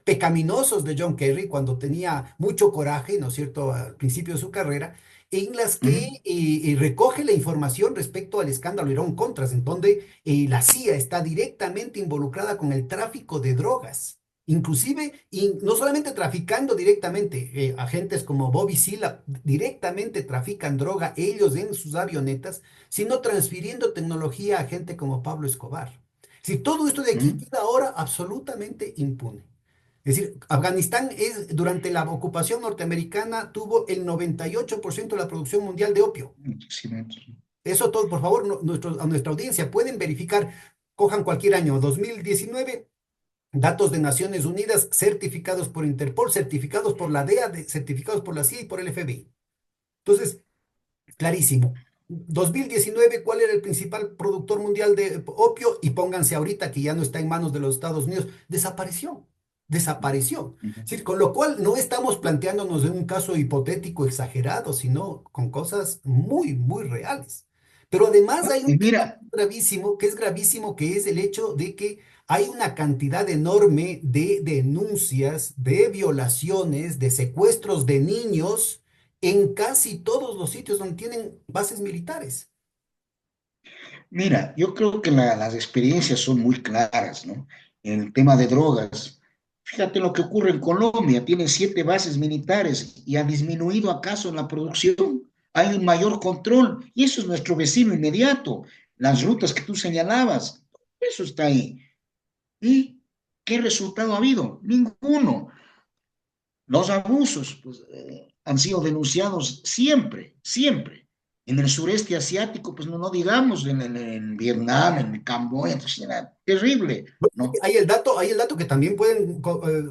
pecaminosos de John Kerry, cuando tenía mucho coraje, ¿no es cierto?, al principio de su carrera, en las Uh que -huh. recoge la información respecto al escándalo Irán-Contras, en donde la CIA está directamente involucrada con el tráfico de drogas. Inclusive, y no solamente traficando directamente, agentes como Bobby Silla directamente trafican droga ellos en sus avionetas, sino transfiriendo tecnología a gente como Pablo Escobar. Si todo esto de Uh aquí -huh. queda ahora absolutamente impune. Es decir, Afganistán durante la ocupación norteamericana tuvo el 98% de la producción mundial de opio. Eso todo, por favor, a nuestra audiencia pueden verificar, cojan cualquier año, 2019. Datos de Naciones Unidas certificados por Interpol, certificados por la DEA, certificados por la CIA y por el FBI. Entonces, clarísimo. 2019, ¿cuál era el principal productor mundial de opio? Y pónganse ahorita que ya no está en manos de los Estados Unidos. Desapareció. Desapareció. Uh -huh. Sí, con lo cual no estamos planteándonos en un caso hipotético exagerado, sino con cosas muy, muy reales. Pero además hay Y un tema mira, gravísimo, que es el hecho de que hay una cantidad enorme de denuncias de violaciones, de secuestros de niños en casi todos los sitios donde tienen bases militares. Mira, yo creo que las experiencias son muy claras, ¿no? En el tema de drogas. Fíjate lo que ocurre en Colombia, tiene 7 bases militares y ha disminuido acaso en la producción. Hay un mayor control y eso es nuestro vecino inmediato. Las rutas que tú señalabas, eso está ahí. ¿Y qué resultado ha habido? Ninguno. Los abusos pues, han sido denunciados siempre, siempre. En el sureste asiático, pues no digamos, en Vietnam, en Camboya, entonces era terrible, ¿no? Hay el dato que también pueden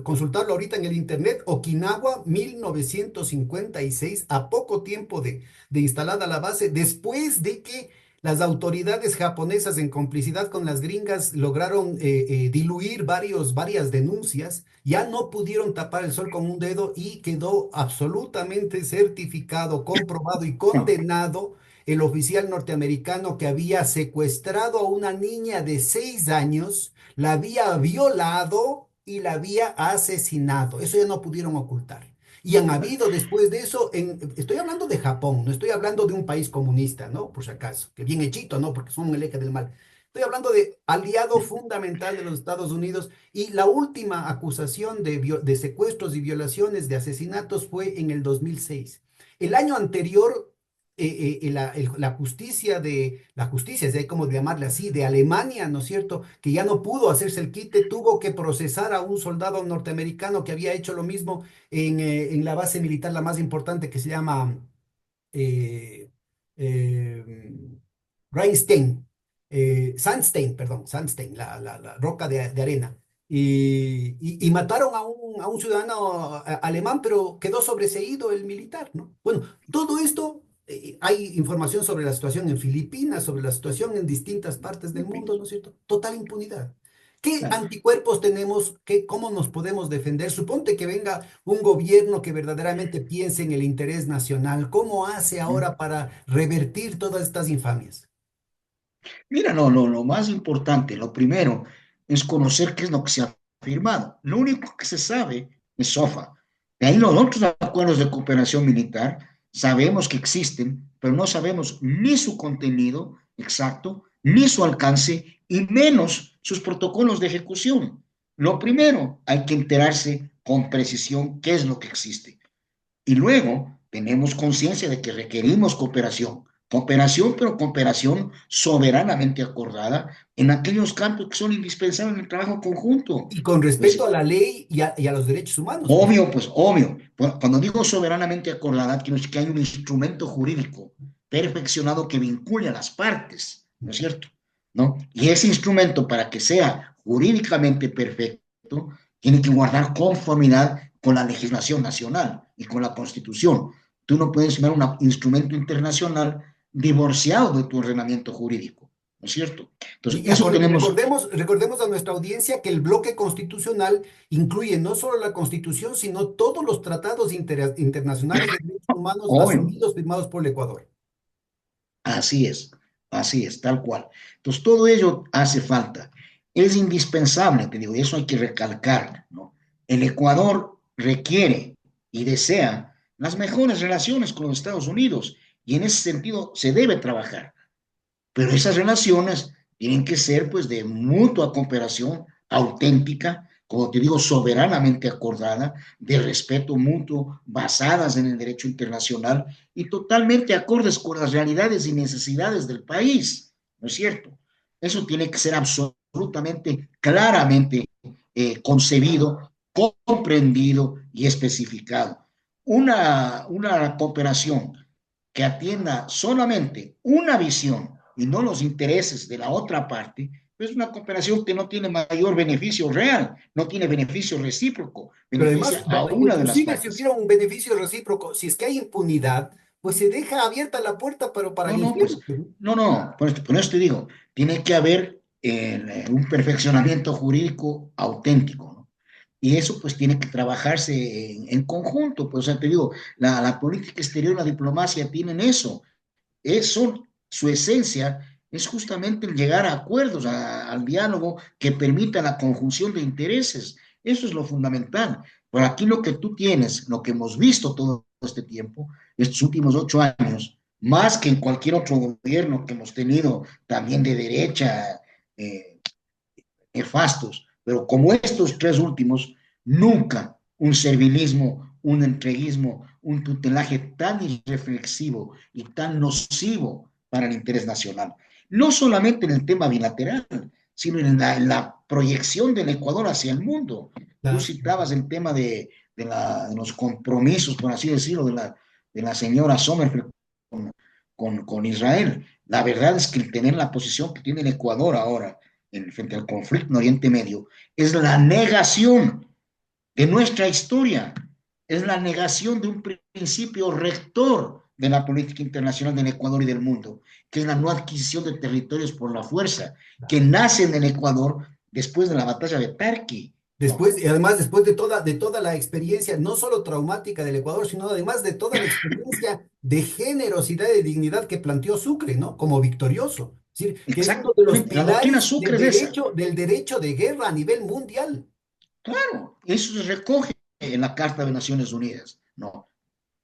consultarlo ahorita en el internet. Okinawa, 1956, a poco tiempo de instalada la base, después de que las autoridades japonesas en complicidad con las gringas lograron diluir varias denuncias, ya no pudieron tapar el sol con un dedo y quedó absolutamente certificado, comprobado y condenado el oficial norteamericano que había secuestrado a una niña de 6 años, la había violado y la había asesinado. Eso ya no pudieron ocultar. Y han habido después de eso, estoy hablando de Japón, no estoy hablando de un país comunista, ¿no? Por si acaso, que bien hechito, ¿no? Porque son el eje del mal. Estoy hablando de aliado fundamental de los Estados Unidos y la última acusación de secuestros y violaciones, de asesinatos fue en el 2006. El año anterior, la justicia, si hay como llamarle así, de Alemania, ¿no es cierto? Que ya no pudo hacerse el quite, tuvo que procesar a un soldado norteamericano que había hecho lo mismo en la base militar, la más importante, que se llama eh, eh, Reinstein, Sandstein, perdón, Sandstein, la roca de arena. Y mataron a un ciudadano alemán, pero quedó sobreseído el militar, ¿no? Bueno, todo esto, hay información sobre la situación en Filipinas, sobre la situación en distintas partes del mundo, ¿no es cierto? Total impunidad. ¿Qué anticuerpos tenemos? ¿Cómo nos podemos defender? Suponte que venga un gobierno que verdaderamente piense en el interés nacional. ¿Cómo hace ahora para revertir todas estas infamias? Mira, no, lo más importante, lo primero, es conocer qué es lo que se ha firmado. Lo único que se sabe es SOFA. De ahí los otros acuerdos de cooperación militar sabemos que existen, pero no sabemos ni su contenido exacto, ni su alcance, y menos sus protocolos de ejecución. Lo primero, hay que enterarse con precisión qué es lo que existe. Y luego tenemos conciencia de que requerimos cooperación. Cooperación, pero cooperación soberanamente acordada en aquellos campos que son indispensables en el trabajo conjunto. Y con Pues respeto a la ley y a los derechos humanos, pues. obvio, pues obvio. Cuando digo soberanamente acordada, quiero decir que hay un instrumento jurídico perfeccionado que vincule a las partes, ¿no es cierto? ¿No? Y ese instrumento, para que sea jurídicamente perfecto, tiene que guardar conformidad con la legislación nacional y con la Constitución. Tú no puedes tener un instrumento internacional divorciado de tu ordenamiento jurídico, ¿no es cierto? Entonces, eso Y tenemos. recordemos a nuestra audiencia que el bloque constitucional incluye no solo la Constitución, sino todos los tratados internacionales de derechos humanos Obvio. asumidos, firmados por el Ecuador. Así es, tal cual. Entonces, todo ello hace falta. Es indispensable, te digo, y eso hay que recalcar, ¿no? El Ecuador requiere y desea las mejores relaciones con los Estados Unidos y en ese sentido se debe trabajar. Pero esas relaciones tienen que ser pues de mutua cooperación auténtica, como te digo, soberanamente acordada, de respeto mutuo, basadas en el derecho internacional y totalmente acordes con las realidades y necesidades del país, ¿no es cierto? Eso tiene que ser absolutamente claramente concebido, comprendido y especificado. Una cooperación que atienda solamente una visión y no los intereses de la otra parte, es una cooperación que no tiene mayor beneficio real, no tiene beneficio recíproco, Pero además, beneficia a una de las inclusive si partes. hubiera un beneficio recíproco, si es que hay impunidad, pues se deja abierta la puerta, pero para No, el no, pues, infierno, pues, ¿no? no, por esto te digo, tiene que haber un perfeccionamiento jurídico auténtico, ¿no? Y eso pues tiene que trabajarse en conjunto, pues, o sea, te digo, la política exterior, la diplomacia tienen eso, son su esencia, es justamente el llegar a acuerdos, al diálogo que permita la conjunción de intereses. Eso es lo fundamental. Por aquí lo que tú tienes, lo que hemos visto todo este tiempo, estos últimos 8 años, más que en cualquier otro gobierno que hemos tenido, también de derecha, eh, nefastos, pero como estos tres últimos, nunca un servilismo, un entreguismo, un tutelaje tan irreflexivo y tan nocivo para el interés nacional. No solamente en el tema bilateral, sino en la proyección del Ecuador hacia el mundo. Tú Claro. citabas el tema de los compromisos, por así decirlo, de la señora Sommerfeld con Israel. La verdad es que el tener la posición que tiene el Ecuador ahora frente al conflicto en Oriente Medio es la negación de nuestra historia, es la negación de un principio rector de la política internacional del Ecuador y del mundo, que es la no adquisición de territorios por la fuerza, que nace en el Ecuador después de la batalla de Tarqui. No, Después, y además, después de toda la experiencia, no solo traumática del Ecuador, sino además de toda la experiencia de generosidad y de dignidad que planteó Sucre, ¿no? Como victorioso. Es decir, que es uno de los exactamente, la doctrina pilares Sucre es esa. del derecho de guerra a nivel mundial. Claro, eso se recoge en la Carta de Naciones Unidas. No,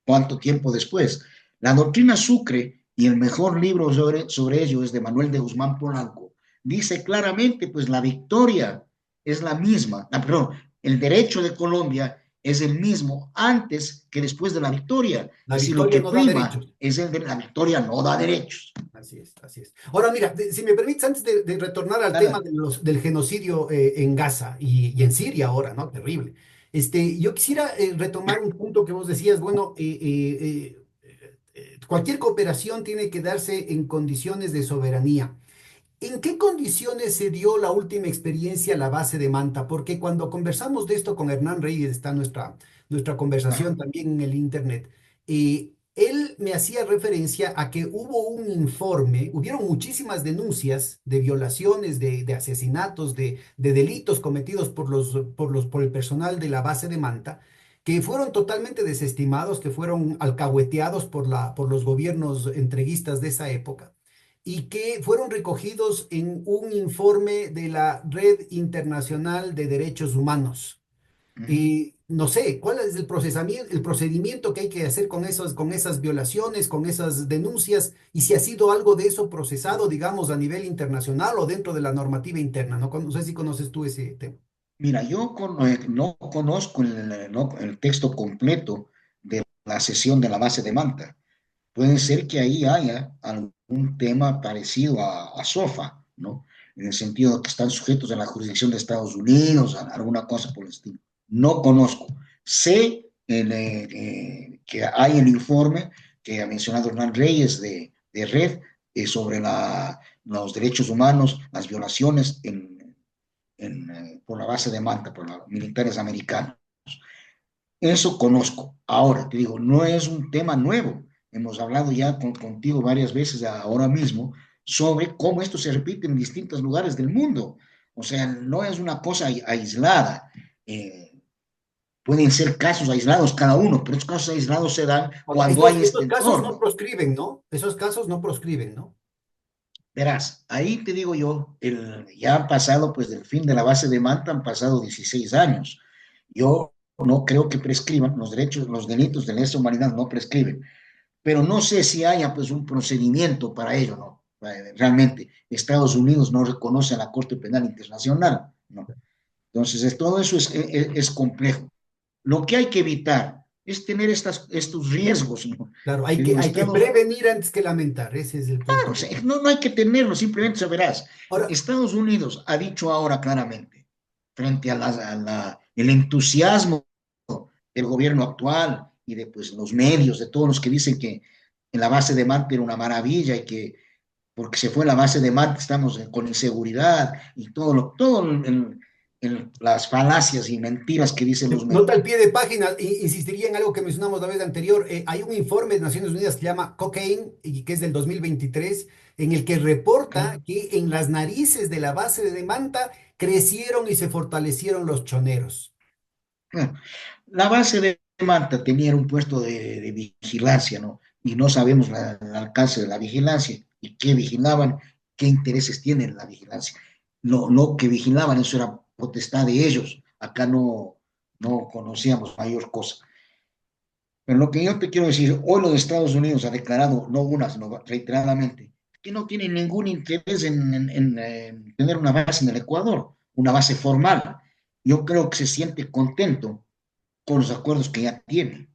¿cuánto tiempo después? La doctrina Sucre, y el mejor libro sobre ello es de Manuel de Guzmán Polanco, dice claramente, pues la victoria es la misma, perdón, el derecho de Colombia es el mismo antes que después de la victoria. La Es decir, lo victoria que no da prima derechos. es el de la victoria, no da derechos. Así es, así es. Ahora, mira, si me permites, antes de retornar al tema Dale. del genocidio en Gaza y en Siria ahora, ¿no? Terrible. Yo quisiera retomar un punto que vos decías, bueno, cualquier cooperación tiene que darse en condiciones de soberanía. ¿En qué condiciones se dio la última experiencia a la base de Manta? Porque cuando conversamos de esto con Hernán Reyes, está nuestra conversación Ajá. también en el internet, él me hacía referencia a que hubo un informe, hubieron muchísimas denuncias de violaciones, de asesinatos, de delitos cometidos por el personal de la base de Manta, que fueron totalmente desestimados, que fueron alcahueteados por los gobiernos entreguistas de esa época y que fueron recogidos en un informe de la Red Internacional de Derechos Humanos. Uh-huh. Y no sé, ¿cuál es el procedimiento que hay que hacer con esas violaciones, con esas denuncias? Y si ha sido algo de eso procesado, digamos, a nivel internacional o dentro de la normativa interna. No sé si conoces tú ese tema. Mira, yo no conozco el texto completo de la sesión de la base de Manta. Puede ser que ahí haya algún tema parecido a SOFA, ¿no? En el sentido de que están sujetos a la jurisdicción de Estados Unidos, alguna cosa por el estilo. No conozco. Sé que hay el informe que ha mencionado Hernán Reyes de Red sobre los derechos humanos, las violaciones por la base de Manta, por los militares americanos. Eso conozco. Ahora, te digo, no es un tema nuevo. Hemos hablado ya contigo varias veces ahora mismo sobre cómo esto se repite en distintos lugares del mundo. O sea, no es una cosa aislada. Pueden ser casos aislados cada uno, pero esos casos aislados se dan Ahora, cuando hay este estos casos no entorno. proscriben, ¿no? Esos casos no proscriben, ¿no? Verás, ahí te digo yo, ya han pasado, pues del fin de la base de Manta han pasado 16 años. Yo no creo que prescriban, los derechos, los delitos de lesa humanidad no prescriben, pero no sé si haya pues un procedimiento para ello, ¿no? Realmente, Estados Unidos no reconoce a la Corte Penal Internacional, ¿no? Entonces, todo eso es complejo. Lo que hay que evitar es tener estos riesgos, ¿no? Claro, Te digo, hay que Estados, prevenir antes que lamentar. Ese es el punto claro, o que... sea, no hay que tenerlo, simplemente saberás. Ahora, Estados Unidos ha dicho ahora claramente, frente el entusiasmo del gobierno actual y de pues, los medios, de todos los que dicen que en la base de Manta era una maravilla y que porque se fue la base de Manta estamos con inseguridad y las falacias y mentiras que dicen los nota medios. al pie de página, insistiría en algo que mencionamos la vez anterior. Hay un informe de Naciones Unidas que se llama Cocaine y que es del 2023, en el que reporta que en las narices de la base de Manta crecieron y se fortalecieron los choneros. Bueno, la base de Manta tenía un puesto de vigilancia, ¿no? Y no sabemos el alcance de la vigilancia y qué vigilaban qué intereses tienen la vigilancia. Lo que vigilaban, eso era potestad de ellos. Acá no conocíamos mayor cosa. Pero lo que yo te quiero decir, hoy los Estados Unidos ha declarado, no una, sino reiteradamente, que no tienen ningún interés en tener una base en el Ecuador, una base formal. Yo creo que se siente contento con los acuerdos que ya tiene,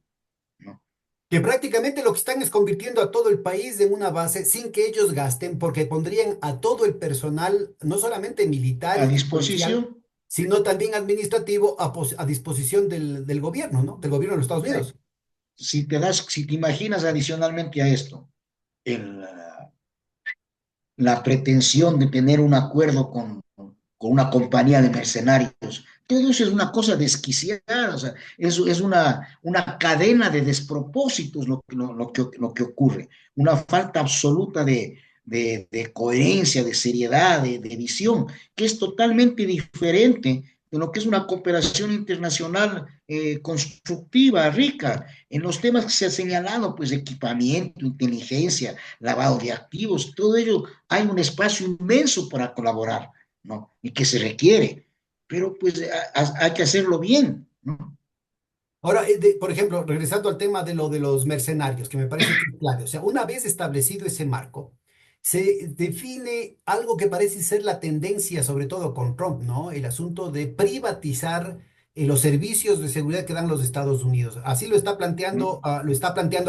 ¿no? Que prácticamente lo que están es convirtiendo a todo el país en una base sin que ellos gasten, porque pondrían a todo el personal, no solamente militar A y policial, disposición, sino también administrativo a disposición del gobierno, ¿no? Del gobierno de los Estados o sea, Unidos. si te imaginas adicionalmente a esto, el, la pretensión de tener un acuerdo con una compañía de mercenarios. Todo eso es una cosa desquiciada, o sea, es una cadena de despropósitos lo que ocurre, una falta absoluta de coherencia, de seriedad, de visión, que es totalmente diferente de lo que es una cooperación internacional constructiva, rica, en los temas que se ha señalado, pues equipamiento, inteligencia, lavado de activos, todo ello hay un espacio inmenso para colaborar, ¿no? Y que se requiere, pero pues hay que hacerlo bien, ¿no? Ahora, por ejemplo, regresando al tema de lo de los mercenarios, que me parece que es clave. O sea, una vez establecido ese marco, se define algo que parece ser la tendencia, sobre todo con Trump, ¿no? El asunto de privatizar los servicios de seguridad que dan los Estados Unidos. Así ¿No? lo está planteando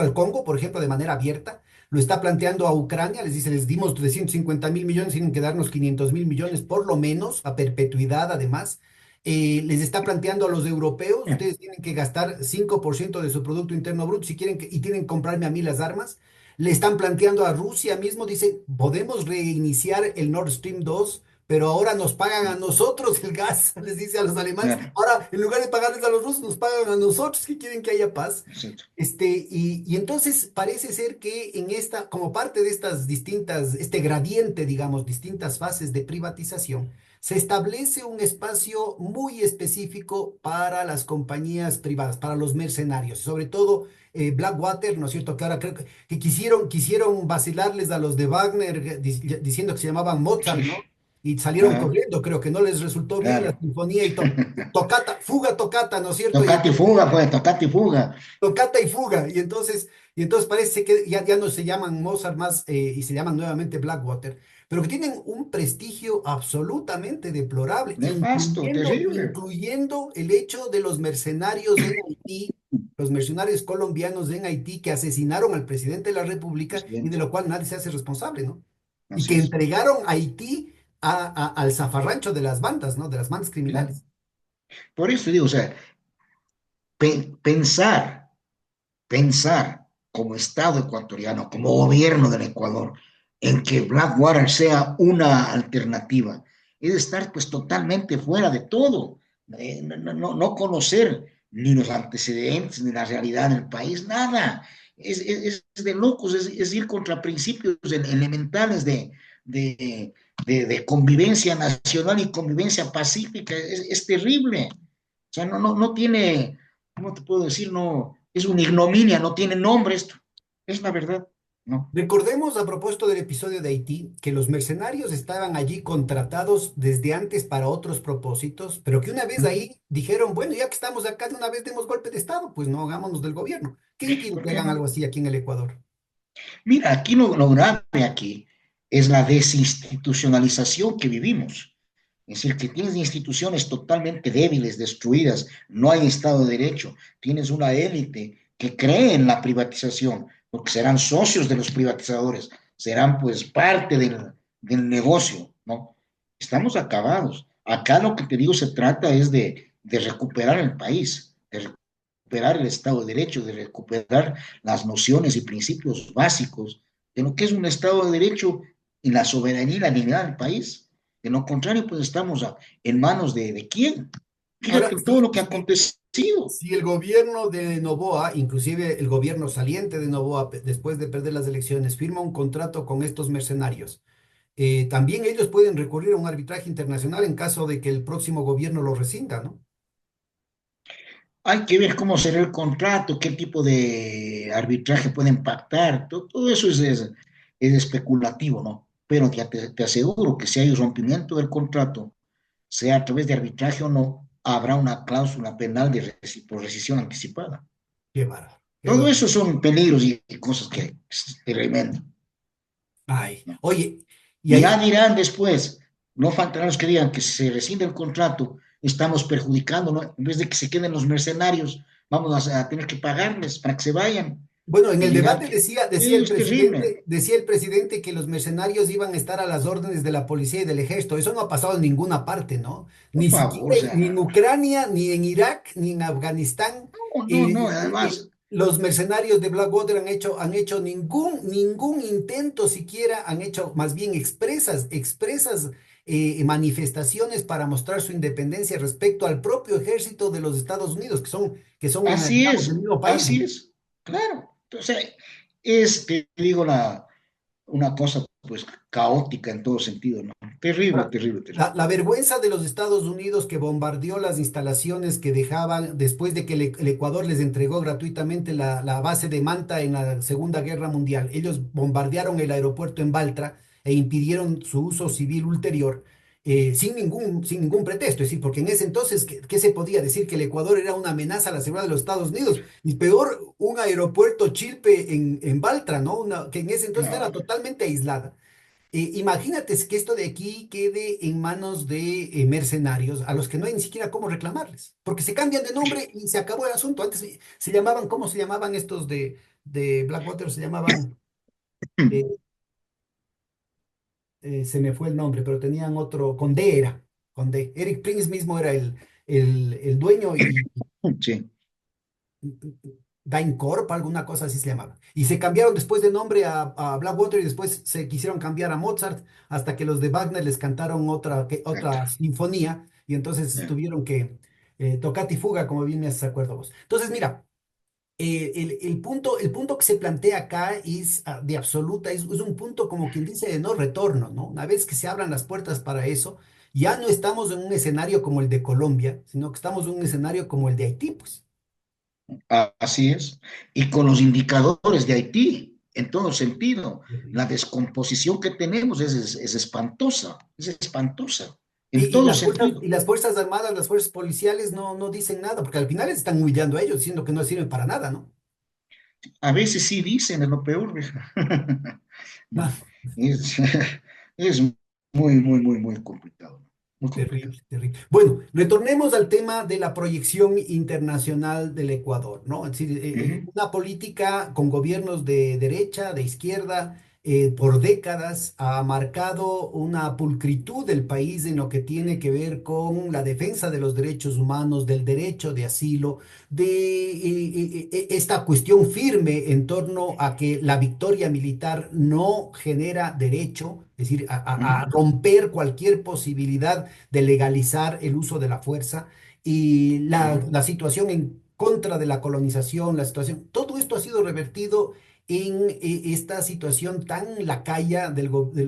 al Congo, por ejemplo, de manera abierta. Lo está planteando a Ucrania, les dice, les dimos 350.000 millones, tienen que darnos 500.000 millones por lo menos, a perpetuidad además. Les está planteando a los europeos, ustedes tienen que gastar 5% de su Producto Interno Bruto si quieren y tienen que comprarme a mí las armas. Le están planteando a Rusia mismo, dice, podemos reiniciar el Nord Stream 2, pero ahora nos pagan a nosotros el gas, les dice a los alemanes. Claro, Ahora, en lugar de pagarles a los rusos, nos pagan a nosotros que quieren que haya paz. exacto. Y entonces parece ser que en esta, como parte de estas distintas, este gradiente, digamos, distintas fases de privatización, se establece un espacio muy específico para las compañías privadas, para los mercenarios, sobre todo Blackwater, ¿no es cierto? Que ahora creo que quisieron vacilarles a los de Wagner diciendo que se llamaban Mozart, Sí, ¿no? Y salieron ah, corriendo, creo que no les resultó bien la claro. sinfonía y tocata, fuga, tocata, ¿no es cierto? Y Tocate y fuga, pues, tocate y fuga. tocata y fuga. Y entonces parece que ya no se llaman Mozart más y se llaman nuevamente Blackwater, pero que tienen un prestigio absolutamente deplorable, Nefasto, terrible. incluyendo el hecho de los mercenarios en Haití, los mercenarios colombianos en Haití que asesinaron al presidente de la República y de Presidente, lo cual nadie se hace responsable, ¿no? Y así que es. entregaron Haití al zafarrancho de las bandas, ¿no? De las bandas Claro. criminales. Por eso digo, o sea, pensar, pensar como Estado ecuatoriano, como gobierno del Ecuador, en que Blackwater sea una alternativa, es estar pues totalmente fuera de todo, no conocer ni los antecedentes, ni la realidad del país, nada. Es de locos, es ir contra principios elementales de, de convivencia nacional y convivencia pacífica, es terrible. O sea, no tiene, ¿cómo te puedo decir? No, es una ignominia, no tiene nombre esto. Es la verdad, ¿no? Recordemos a propósito del episodio de Haití que los mercenarios estaban allí contratados desde antes para otros propósitos, pero que una vez ahí dijeron, bueno, ya que estamos acá, de una vez demos golpe de Estado, pues no hagámonos del gobierno. ¿Quién quiere ¿Por que qué hagan algo no? así aquí en el Ecuador? Mira, aquí lo grave aquí es la desinstitucionalización que vivimos. Es decir, que tienes instituciones totalmente débiles, destruidas, no hay Estado de Derecho, tienes una élite que cree en la privatización, porque serán socios de los privatizadores, serán pues parte del negocio, ¿no? Estamos acabados. Acá lo que te digo se trata es de recuperar el país, de recuperar el Estado de Derecho, de recuperar las nociones y principios básicos de lo que es un Estado de Derecho y la soberanía y la dignidad del país. De lo contrario, pues estamos en manos de quién. Ahora, Fíjate todo lo que ha acontecido. si el gobierno de Noboa, inclusive el gobierno saliente de Noboa, después de perder las elecciones, firma un contrato con estos mercenarios, también ellos pueden recurrir a un arbitraje internacional en caso de que el próximo gobierno lo rescinda, ¿no? Hay que ver cómo será el contrato, qué tipo de arbitraje pueden pactar. Todo eso es especulativo, ¿no? pero ya te aseguro que si hay rompimiento del contrato, sea a través de arbitraje o no, habrá una cláusula penal por rescisión anticipada. Qué bárbaro, qué Todo bárbaro. eso son peligros y cosas que es tremendo, Ay, ¿no? oye, y Y ya ahí, dirán después, no faltarán los que digan que si se rescinde el contrato, estamos perjudicando, ¿no? En vez de que se queden los mercenarios, vamos a tener que pagarles para que se vayan. bueno, en Y el dirán debate que es terrible. decía el presidente que los mercenarios iban a estar a las órdenes de la policía y del ejército. Eso no ha pasado en ninguna parte, ¿no? Por Ni favor, siquiera o ni en sea, Ucrania, ni en Irak, ni en Afganistán. no, además, Los mercenarios de Blackwater han hecho ningún intento siquiera, han hecho más bien expresas manifestaciones para mostrar su independencia respecto al propio ejército de los Estados Unidos, que son, digamos, del mismo país, así ¿no? es, claro. Entonces, te digo, una cosa pues caótica en todo sentido, ¿no? Terrible, Ahora, terrible, terrible. la vergüenza de los Estados Unidos que bombardeó las instalaciones que dejaban después de que el Ecuador les entregó gratuitamente la base de Manta en la Segunda Guerra Mundial. Ellos bombardearon el aeropuerto en Baltra e impidieron su uso civil ulterior sin ningún pretexto. Es decir, porque en ese entonces, ¿qué se podía decir? Que el Ecuador era una amenaza a la seguridad de los Estados Unidos. Y peor, un aeropuerto Chilpe en Baltra, ¿no? Que en ese entonces era No, totalmente aislada. Imagínate que esto de aquí quede en manos de mercenarios a los que no hay ni siquiera cómo reclamarles, porque se cambian de nombre y se acabó el asunto. Antes se llamaban, ¿cómo se llamaban estos de Blackwater? Se llamaban, eh, se me fue el nombre, pero tenían otro, Condé era, Condé. Eric Prince mismo era el dueño y sí, DynCorp, alguna cosa así se llamaba. Y se cambiaron después de nombre a Blackwater y después se quisieron cambiar a Mozart hasta que los de Wagner les cantaron exacto. otra sinfonía y entonces Yeah. tuvieron que toccata y fuga, como bien me haces acuerdo vos. Entonces, mira, el punto que se plantea acá es de absoluta, es un punto como quien dice de no retorno, ¿no? Una vez que se abran las puertas para eso, ya no estamos en un escenario como el de Colombia, sino que estamos en un escenario como el de Haití, pues. Así es. Y con los indicadores de Haití, en todo sentido, la Terrible. descomposición que tenemos es espantosa, en Y todo sentido. las Fuerzas Armadas, las fuerzas policiales no dicen nada, porque al final están humillando a ellos, diciendo que no sirven para nada, ¿no? A veces sí dicen, es lo peor, vieja. Ah, No, es, es muy complicado, ¿no? Muy complicado. terrible, terrible. Bueno, retornemos al tema de la proyección internacional del Ecuador, ¿no? Es decir, Ujú. una política con gobiernos de derecha, de izquierda, por décadas ha marcado una pulcritud del país en lo que tiene que ver con la defensa de los derechos humanos, del derecho de asilo, de esta cuestión firme en torno a que la victoria militar no genera derecho, es decir, a Ujú, romper cualquier posibilidad de legalizar el uso de la fuerza y ujú, la situación en contra de la colonización, la situación, todo esto ha sido revertido en esta situación tan lacaya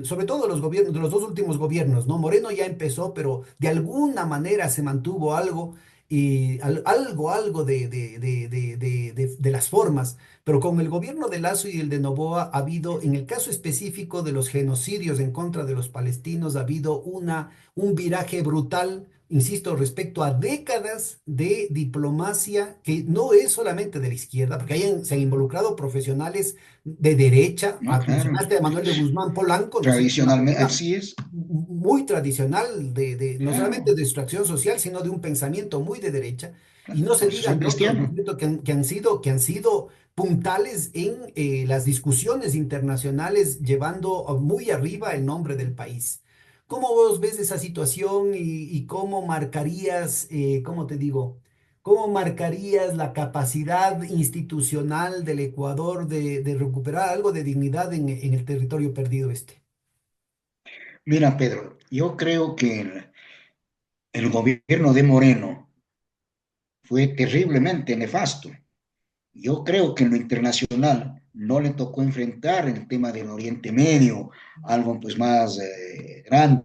sobre todo los gobiernos, de los dos últimos gobiernos, ¿no? Moreno ya empezó, pero de alguna manera se mantuvo algo, y algo de las formas, pero con el gobierno de Lazo y el de Noboa ha habido, en el caso específico de los genocidios en contra de los palestinos, ha habido un viraje brutal, insisto, respecto a décadas de diplomacia que no es solamente de la izquierda, porque se han involucrado profesionales de derecha. no, claro. Mencionaste a Manuel de Guzmán Polanco, ¿no es cierto? Una Tradicionalmente, persona así es, muy tradicional, no solamente claro, de extracción social, sino de un pensamiento muy de derecha. Y claro. no se Por eso soy digan de otros, ¿no es cristiano. cierto? Que han sido puntales en las discusiones internacionales, llevando muy arriba el nombre del país. ¿Cómo vos ves esa situación y cómo marcarías, cómo te digo, cómo marcarías la capacidad institucional del Ecuador de recuperar algo de dignidad en el territorio perdido este? Mira, Pedro, yo creo que el gobierno de Moreno fue terriblemente nefasto. Yo creo que en lo internacional no le tocó enfrentar el tema del Oriente Medio, algo pues más grande,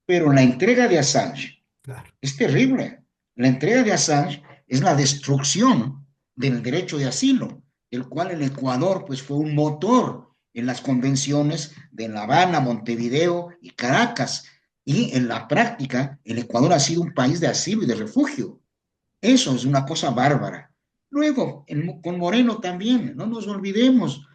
pero la entrega de Assange Claro. es terrible. La entrega de Assange es la destrucción del derecho de asilo, el cual el Ecuador pues fue un motor en las convenciones de La Habana, Montevideo y Caracas. Y en la práctica, el Ecuador ha sido un país de asilo y de refugio. Eso es una cosa bárbara. Luego, con Moreno también, no nos olvidemos,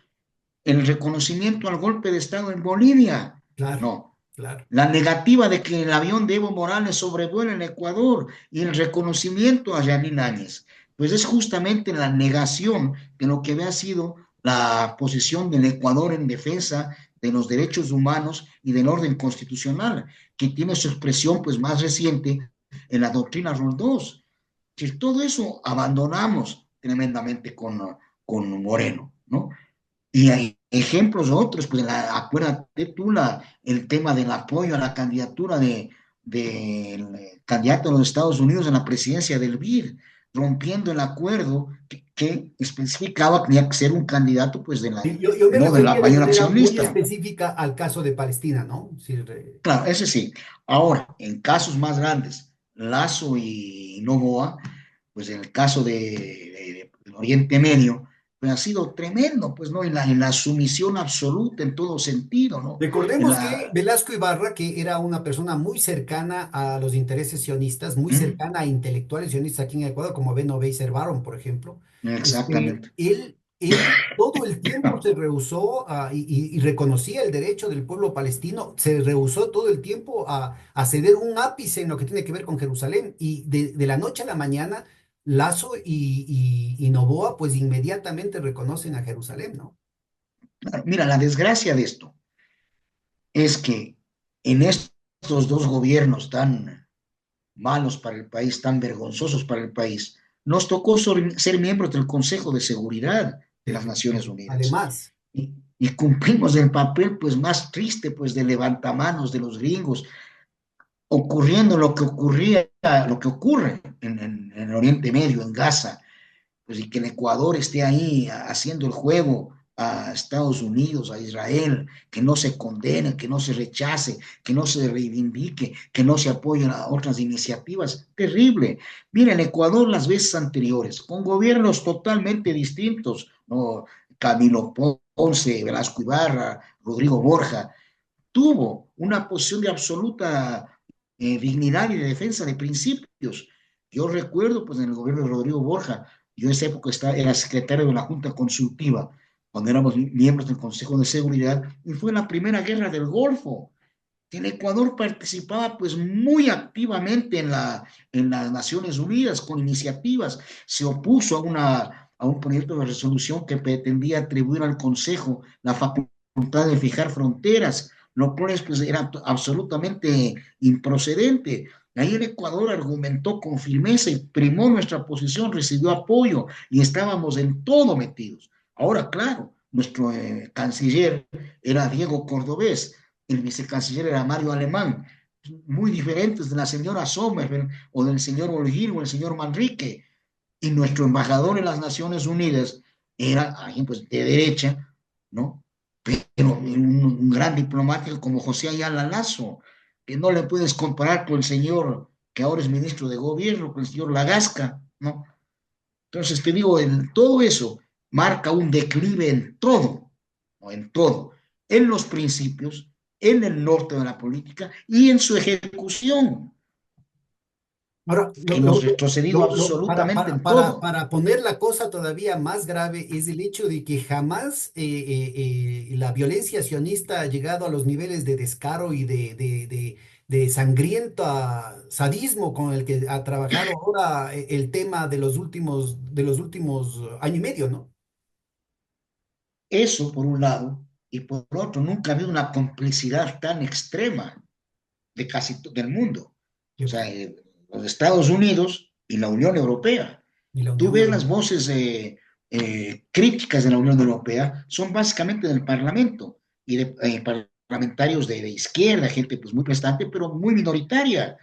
el reconocimiento al golpe de Estado en Bolivia. Claro, No, claro. la negativa de que el avión de Evo Morales sobrevuela en Ecuador y el reconocimiento a Yanín Áñez. Pues es justamente la negación de lo que había sido la posición del Ecuador en defensa de los derechos humanos y del orden constitucional, que tiene su expresión pues más reciente en la doctrina Roldós. Que todo eso abandonamos tremendamente con Moreno, ¿no? Y hay ejemplos otros, pues acuérdate tú el tema del apoyo a la candidatura del candidato de los Estados Unidos en la presidencia del BID, rompiendo el acuerdo que especificaba que tenía que ser un candidato pues Sí, yo me no de la refería de mayor manera muy accionista. específica al caso de Palestina, ¿no? Sí, Claro, ese sí. Ahora, en casos más grandes, Lazo y Novoa, pues en el caso del Oriente Medio, pues ha sido tremendo, pues, ¿no? En la sumisión absoluta en todo sentido, ¿no? En recordemos que la, Velasco Ibarra, que era una persona muy cercana a los intereses sionistas, muy ¿Mm? cercana a intelectuales sionistas aquí en Ecuador, como Beno Beiser Baron, por ejemplo, Exactamente. él todo el tiempo se rehusó y reconocía el derecho del pueblo palestino, se rehusó todo el tiempo a ceder un ápice en lo que tiene que ver con Jerusalén. Y de la noche a la mañana, Lazo y Noboa, pues inmediatamente reconocen a Jerusalén, ¿no? Claro, mira, la desgracia de esto es que en estos dos gobiernos tan malos para el país, tan vergonzosos para el país, nos tocó ser miembros del Consejo de Seguridad de las Naciones Unidas. Además. Y cumplimos el papel pues más triste pues de levantamanos de los gringos, ocurriendo lo que ocurre en el Oriente Medio, en Gaza, pues y que el Ecuador esté ahí haciendo el juego a Estados Unidos, a Israel, que no se condene, que no se rechace, que no se reivindique, que no se apoyen a otras iniciativas. Terrible. Mira, en Ecuador las veces anteriores, con gobiernos totalmente distintos, ¿no? Camilo Ponce, Velasco Ibarra, Rodrigo Borja, tuvo una posición de absoluta dignidad y de defensa de principios. Yo recuerdo, pues, en el gobierno de Rodrigo Borja, yo en esa época era secretario de la Junta Consultiva, cuando éramos miembros del Consejo de Seguridad, y fue la primera guerra del Golfo. Que el Ecuador participaba pues muy activamente en las Naciones Unidas con iniciativas, se opuso a un proyecto de resolución que pretendía atribuir al Consejo la facultad de fijar fronteras, lo cual pues, era absolutamente improcedente. Ahí el Ecuador argumentó con firmeza y primó nuestra posición, recibió apoyo y estábamos en todo metidos. Ahora, claro, nuestro canciller era Diego Cordobés, el vicecanciller era Mario Alemán, muy diferentes de la señora Sommer o del señor Olguín o el señor Manrique. Y nuestro embajador en las Naciones Unidas era alguien pues, de derecha, ¿no? Pero un gran diplomático como José Ayala Lazo, que no le puedes comparar con el señor que ahora es ministro de gobierno, con el señor Lagasca, ¿no? Entonces te digo, todo eso marca un declive en todo, ¿no? En todo, en los principios, en el norte de la política y en su ejecución, Ahora, que hemos retrocedido absolutamente en todo. para poner la cosa todavía más grave es el hecho de que jamás la violencia sionista ha llegado a los niveles de descaro y de sangriento sadismo con el que ha trabajado ahora el tema de los últimos año y medio, ¿no? Eso por un lado, y por otro, nunca ha habido una complicidad tan extrema de casi todo el mundo. O sea, los Estados Unidos y la Unión Europea. Y la Tú Unión ves las Europea. voces críticas de la Unión Europea, son básicamente del Parlamento y de parlamentarios de izquierda, gente pues muy prestante, pero muy minoritaria,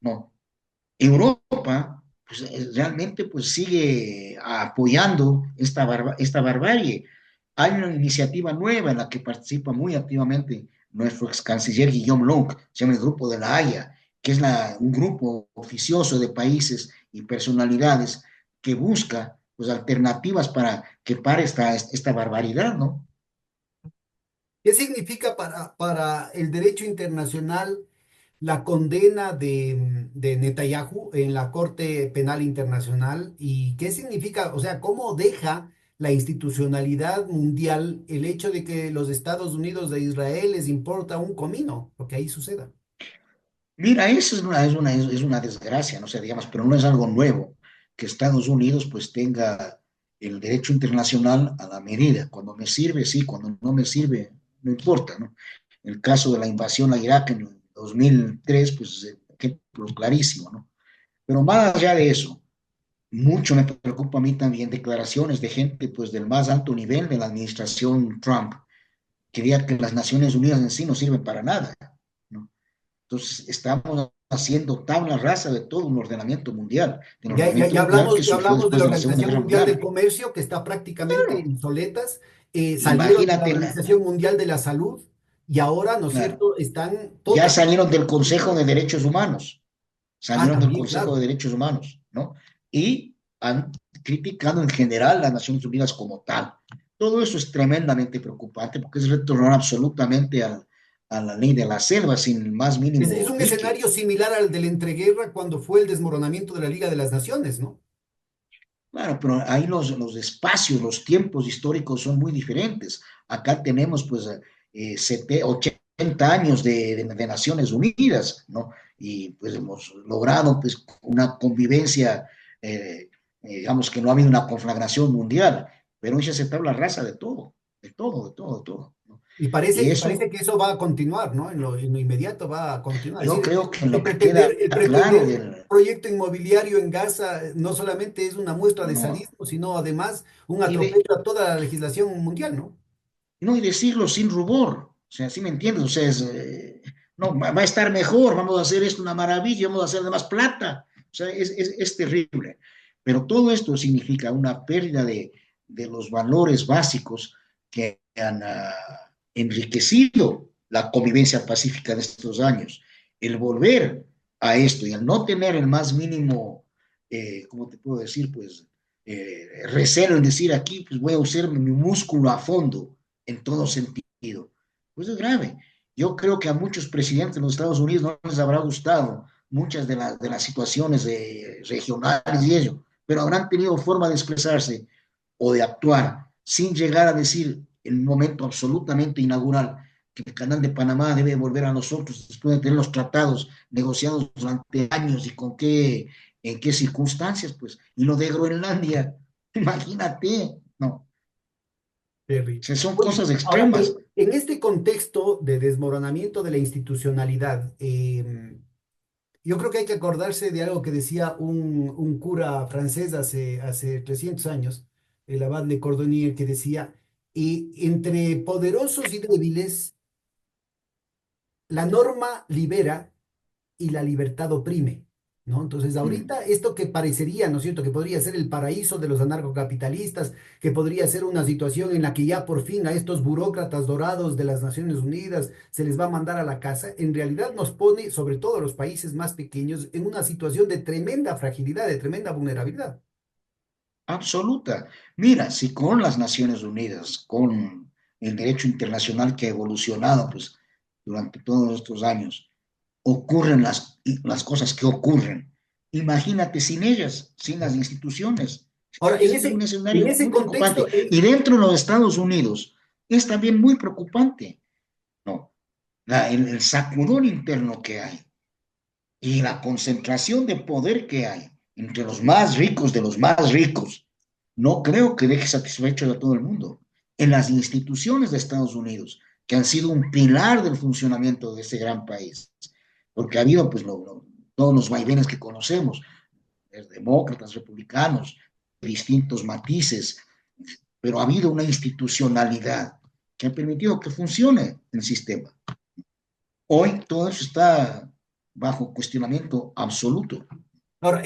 ¿no? Europa pues, realmente pues sigue apoyando esta barbarie. Hay una iniciativa nueva en la que participa muy activamente nuestro ex canciller Guillaume Longue, se llama el Grupo de la Haya, que es un grupo oficioso de países y personalidades que busca pues, alternativas para que pare esta barbaridad, ¿no? ¿Qué significa para el derecho internacional la condena de Netanyahu en la Corte Penal Internacional? ¿Y qué significa, o sea, cómo deja la institucionalidad mundial el hecho de que los Estados Unidos de Israel les importa un comino lo que ahí suceda? Mira, eso es una desgracia, no sé, digamos, pero no es algo nuevo que Estados Unidos pues tenga el derecho internacional a la medida. Cuando me sirve, sí, cuando no me sirve, no importa, ¿no? El caso de la invasión a Irak en el 2003, pues ejemplo clarísimo, ¿no? Pero más allá de eso, mucho me preocupa a mí también declaraciones de gente pues del más alto nivel de la administración Trump, que diga que las Naciones Unidas en sí no sirven para nada, ¿no? Entonces, estamos haciendo tabla rasa de todo un ordenamiento mundial, del ordenamiento mundial que Ya surgió hablamos de después la de la Segunda Organización Guerra Mundial del Mundial. Comercio, que está prácticamente Claro, obsoletas, salieron de la imagínate, Organización Mundial de la Salud y ahora, ¿no es claro, cierto?, están ya totalmente salieron del Consejo de desconectados. Derechos Humanos, Ah, salieron del también, Consejo de claro. Derechos Humanos, ¿no? Y han criticado en general las Naciones Unidas como tal. Todo eso es tremendamente preocupante porque es retornar absolutamente a la ley de la selva sin el más Es mínimo un dique. escenario similar al del entreguerra cuando fue el desmoronamiento de la Liga de las Naciones, ¿no? Claro, pero ahí los espacios, los tiempos históricos son muy diferentes. Acá tenemos pues 80 años de Naciones Unidas, ¿no? Y pues hemos logrado pues una convivencia, digamos que no ha habido una conflagración mundial, pero hoy se tabla rasa de todo, de todo, de todo, de todo, ¿no? Y Y parece eso que eso va a continuar, ¿no? En lo inmediato va a continuar. Es yo decir, creo que en lo que queda el claro pretender del... proyecto inmobiliario en Gaza no solamente es una muestra de No, sadismo, sino además un y de, atropello a toda la legislación mundial, ¿no? no, y decirlo sin rubor, o sea, ¿sí me entiendes? O sea, no, va a estar mejor, vamos a hacer esto una maravilla, vamos a hacer de más plata, o sea, es terrible. Pero todo esto significa una pérdida de los valores básicos que han enriquecido la convivencia pacífica de estos años. El volver a esto y el no tener el más mínimo, ¿cómo te puedo decir? Pues recelo en decir aquí, pues voy a usar mi músculo a fondo en todo sentido. Pues es grave. Yo creo que a muchos presidentes de los Estados Unidos no les habrá gustado muchas de las situaciones regionales y ello, pero habrán tenido forma de expresarse o de actuar sin llegar a decir en un momento absolutamente inaugural que el canal de Panamá debe volver a nosotros después de tener los tratados negociados durante años y con qué, en qué circunstancias, pues, y lo de Groenlandia, imagínate, no, Terrible. son Oye, cosas ahora, extremas. en este contexto de desmoronamiento de la institucionalidad, yo creo que hay que acordarse de algo que decía un cura francés hace 300 años, el abad Le Cordonnier, que decía, entre poderosos y débiles, la norma libera y la libertad oprime, ¿no? Entonces, Mm. ahorita esto que parecería, ¿no es cierto?, que podría ser el paraíso de los anarcocapitalistas, que podría ser una situación en la que ya por fin a estos burócratas dorados de las Naciones Unidas se les va a mandar a la casa, en realidad nos pone, sobre todo a los países más pequeños, en una situación de tremenda fragilidad, de tremenda vulnerabilidad. Absoluta. Mira, si con las Naciones Unidas, con el derecho internacional que ha evolucionado pues, durante todos estos años, ocurren las cosas que ocurren, imagínate sin ellas, sin las instituciones. Ahora, Es un en escenario ese muy preocupante. contexto, Y dentro de los Estados Unidos es también muy preocupante, ¿no? El sacudón interno que hay y la concentración de poder que hay entre los más ricos de los más ricos, no creo que deje satisfecho a todo el mundo. En las instituciones de Estados Unidos, que han sido un pilar del funcionamiento de ese gran país, porque ha habido pues todos los vaivenes que conocemos, demócratas, republicanos, distintos matices, pero ha habido una institucionalidad que ha permitido que funcione el sistema. Hoy todo eso está bajo cuestionamiento absoluto. ahora,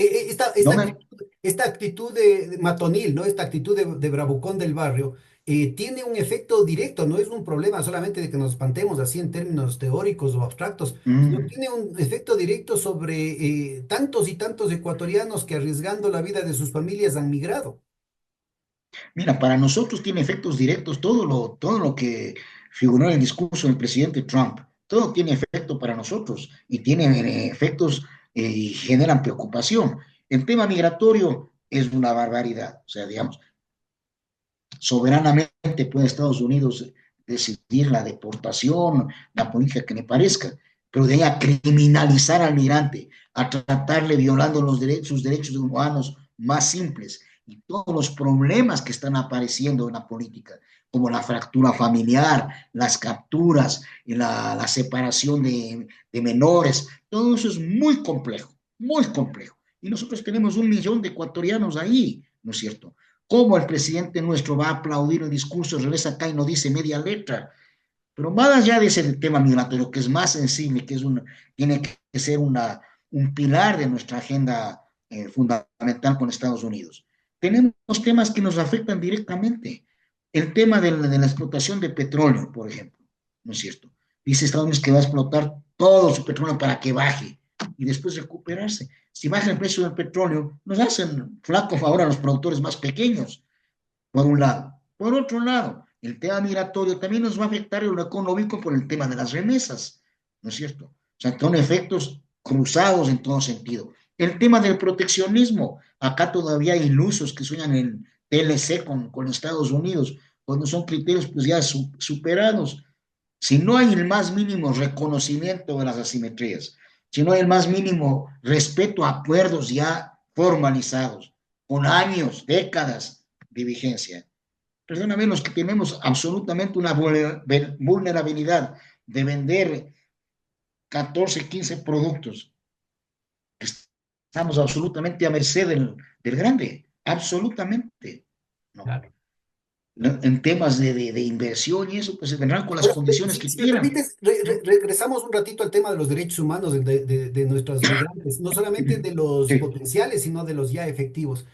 No me, esta actitud de matonil, ¿no? Esta actitud de bravucón del barrio, tiene un efecto directo, no es un problema solamente de que nos espantemos así en términos teóricos o abstractos, sino que mm, tiene un efecto directo sobre tantos y tantos ecuatorianos que arriesgando la vida de sus familias han migrado. mira, para nosotros tiene efectos directos todo lo que figuró en el discurso del presidente Trump. Todo tiene efecto para nosotros y tiene efectos y generan preocupación. El tema migratorio es una barbaridad. O sea, digamos, soberanamente puede Estados Unidos decidir la deportación, la política que le parezca, pero de ahí a criminalizar al migrante, a tratarle violando sus derechos humanos más simples y todos los problemas que están apareciendo en la política, como la fractura familiar, las capturas, la separación de menores, todo eso es muy complejo, muy complejo. Y nosotros tenemos 1 millón de ecuatorianos ahí, ¿no es cierto? ¿Cómo el presidente nuestro va a aplaudir el discurso, regresa acá y no dice media letra? Pero más allá de ese tema migratorio, que es más sensible, tiene que ser un pilar de nuestra agenda fundamental con Estados Unidos, tenemos temas que nos afectan directamente. El tema de la explotación de petróleo, por ejemplo, ¿no es cierto? Dice Estados Unidos que va a explotar todo su petróleo para que baje y después recuperarse. Si baja el precio del petróleo, nos hacen flaco favor a los productores más pequeños, por un lado. Por otro lado, el tema migratorio también nos va a afectar en lo económico por el tema de las remesas, ¿no es cierto? O sea, son efectos cruzados en todo sentido. El tema del proteccionismo, acá todavía hay ilusos que sueñan en TLC con Estados Unidos, cuando son criterios pues ya superados. Si no hay el más mínimo reconocimiento de las asimetrías, si no hay el más mínimo respeto a acuerdos ya formalizados, con años, décadas de vigencia, perdóname, los que tenemos absolutamente una vulnerabilidad de vender 14, 15 productos, estamos absolutamente a merced del grande, absolutamente. ¿No? Claro. En temas de inversión y eso, pues se vendrán con las Ahora, condiciones si, que si me quieran. permites, ¿No? regresamos un ratito al tema de los derechos humanos de nuestros migrantes, no solamente de los Sí. potenciales, sino de los ya efectivos.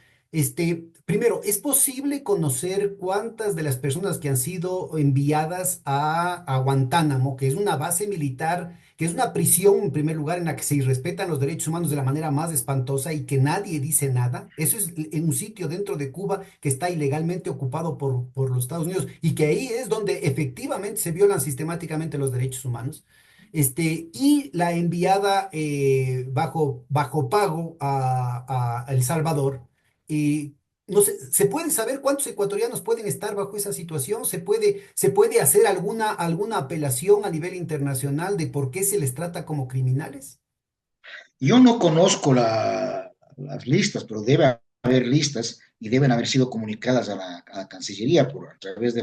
Primero, ¿es posible conocer cuántas de las personas que han sido enviadas a Guantánamo, que es una base militar, que es una prisión en primer lugar en la que se irrespetan los derechos humanos de la manera más espantosa y que nadie dice nada? Eso es en un sitio dentro de Cuba que está ilegalmente ocupado por los Estados Unidos y que ahí es donde efectivamente se violan sistemáticamente los derechos humanos. Y la enviada bajo pago a El Salvador. Y no sé, ¿se puede saber cuántos ecuatorianos pueden estar bajo esa situación? ¿Se puede hacer alguna apelación a nivel internacional de por qué se les trata como criminales? Yo no conozco las listas, pero debe haber listas y deben haber sido comunicadas a la Cancillería a través de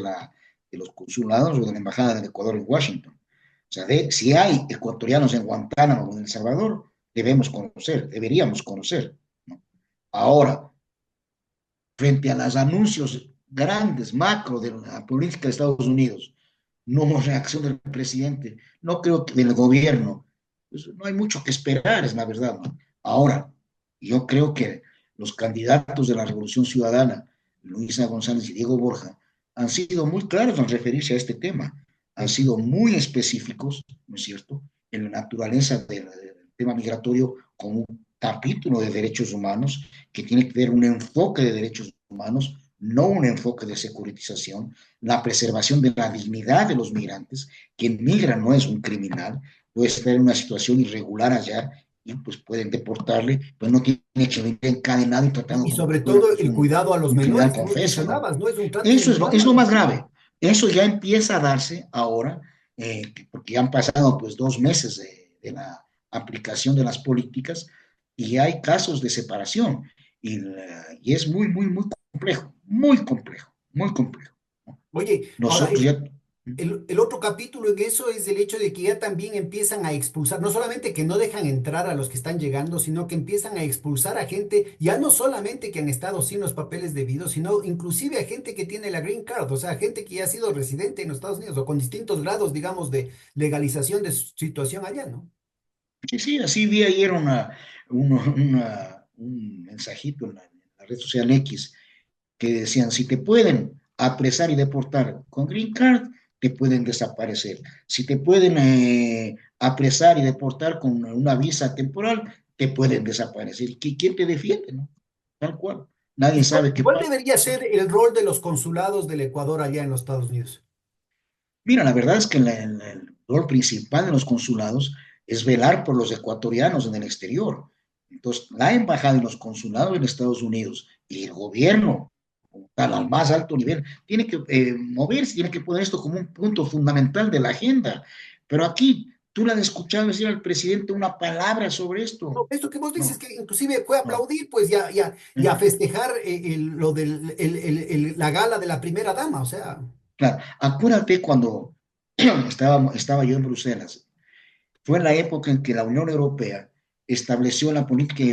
los consulados o de la Embajada del Ecuador en Washington. O sea, si hay ecuatorianos en Guantánamo o en El Salvador, debemos conocer, deberíamos conocer. ¿No? Ahora, frente a los anuncios grandes, macro de la política de Estados Unidos, no hubo reacción del presidente, no creo que del gobierno, pues no hay mucho que esperar, es la verdad. ¿No? Ahora, yo creo que los candidatos de la Revolución Ciudadana, Luisa González y Diego Borja, han sido muy claros al referirse a este tema, han Sí. sido muy específicos, ¿no es cierto?, en la naturaleza del tema migratorio como un capítulo de derechos humanos que tiene que ver un enfoque de derechos humanos, no un enfoque de securitización, la preservación de la dignidad de los migrantes. Quien migra no es un criminal, puede estar en una situación irregular allá y pues pueden deportarle, pues no tiene que venir encadenado y tratando Y como que sobre fuera todo pues, el cuidado a los un criminal menores, tú lo confeso, ¿no? mencionabas, ¿no? Es un trato Eso inhumano es a lo los más menores. grave. Eso ya empieza a darse ahora, porque ya han pasado pues 2 meses la aplicación de las políticas y hay casos de separación y es muy, muy, muy complejo, muy complejo, muy complejo. ¿No? Oye, ahora, Nosotros ya... el otro capítulo en eso es el hecho de que ya también empiezan a expulsar, no solamente que no dejan entrar a los que están llegando, sino que empiezan a expulsar a gente, ya no solamente que han estado sin los papeles debidos, sino inclusive a gente que tiene la green card, o sea, gente que ya ha sido residente en los Estados Unidos o con distintos grados, digamos, de legalización de su situación allá, ¿no? Sí, sí, así vi ayer un mensajito en la red social X que decían, si te pueden apresar y deportar con Green Card, te pueden desaparecer. Si te pueden apresar y deportar con una visa temporal, te pueden desaparecer. ¿Y quién te defiende? ¿No? Tal cual. Nadie ¿Y cuál, sabe qué cuál pasa. debería ser el rol de los consulados del Ecuador allá en los Estados Unidos? Mira, la verdad es que el rol principal de los consulados es velar por los ecuatorianos en el exterior. Entonces, la embajada y los consulados en Estados Unidos y el gobierno, como tal, al más alto nivel, tiene que moverse, tiene que poner esto como un punto fundamental de la agenda. Pero aquí, tú le has escuchado decir al presidente una palabra sobre No, esto. esto que vos dices No, que inclusive fue a no. aplaudir, pues ¿Eh? ya festejar lo del la gala de la primera dama, o sea. Claro, acuérdate cuando estaba yo en Bruselas. Fue en la época en que la Unión Europea estableció la política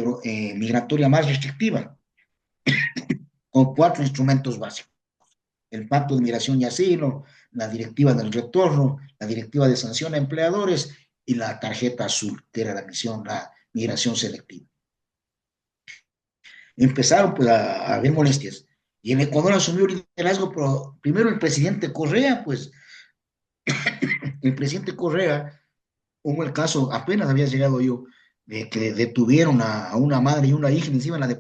migratoria más restrictiva, con cuatro instrumentos básicos: el Pacto de Migración y Asilo, la Directiva del Retorno, la Directiva de Sanción a Empleadores y la Tarjeta Azul, que era la migración selectiva. Empezaron pues a haber molestias. Y en Ecuador asumió el liderazgo, pero primero el presidente Correa, pues el presidente Correa, hubo el caso, apenas había llegado yo, de que detuvieron a una madre y una hija,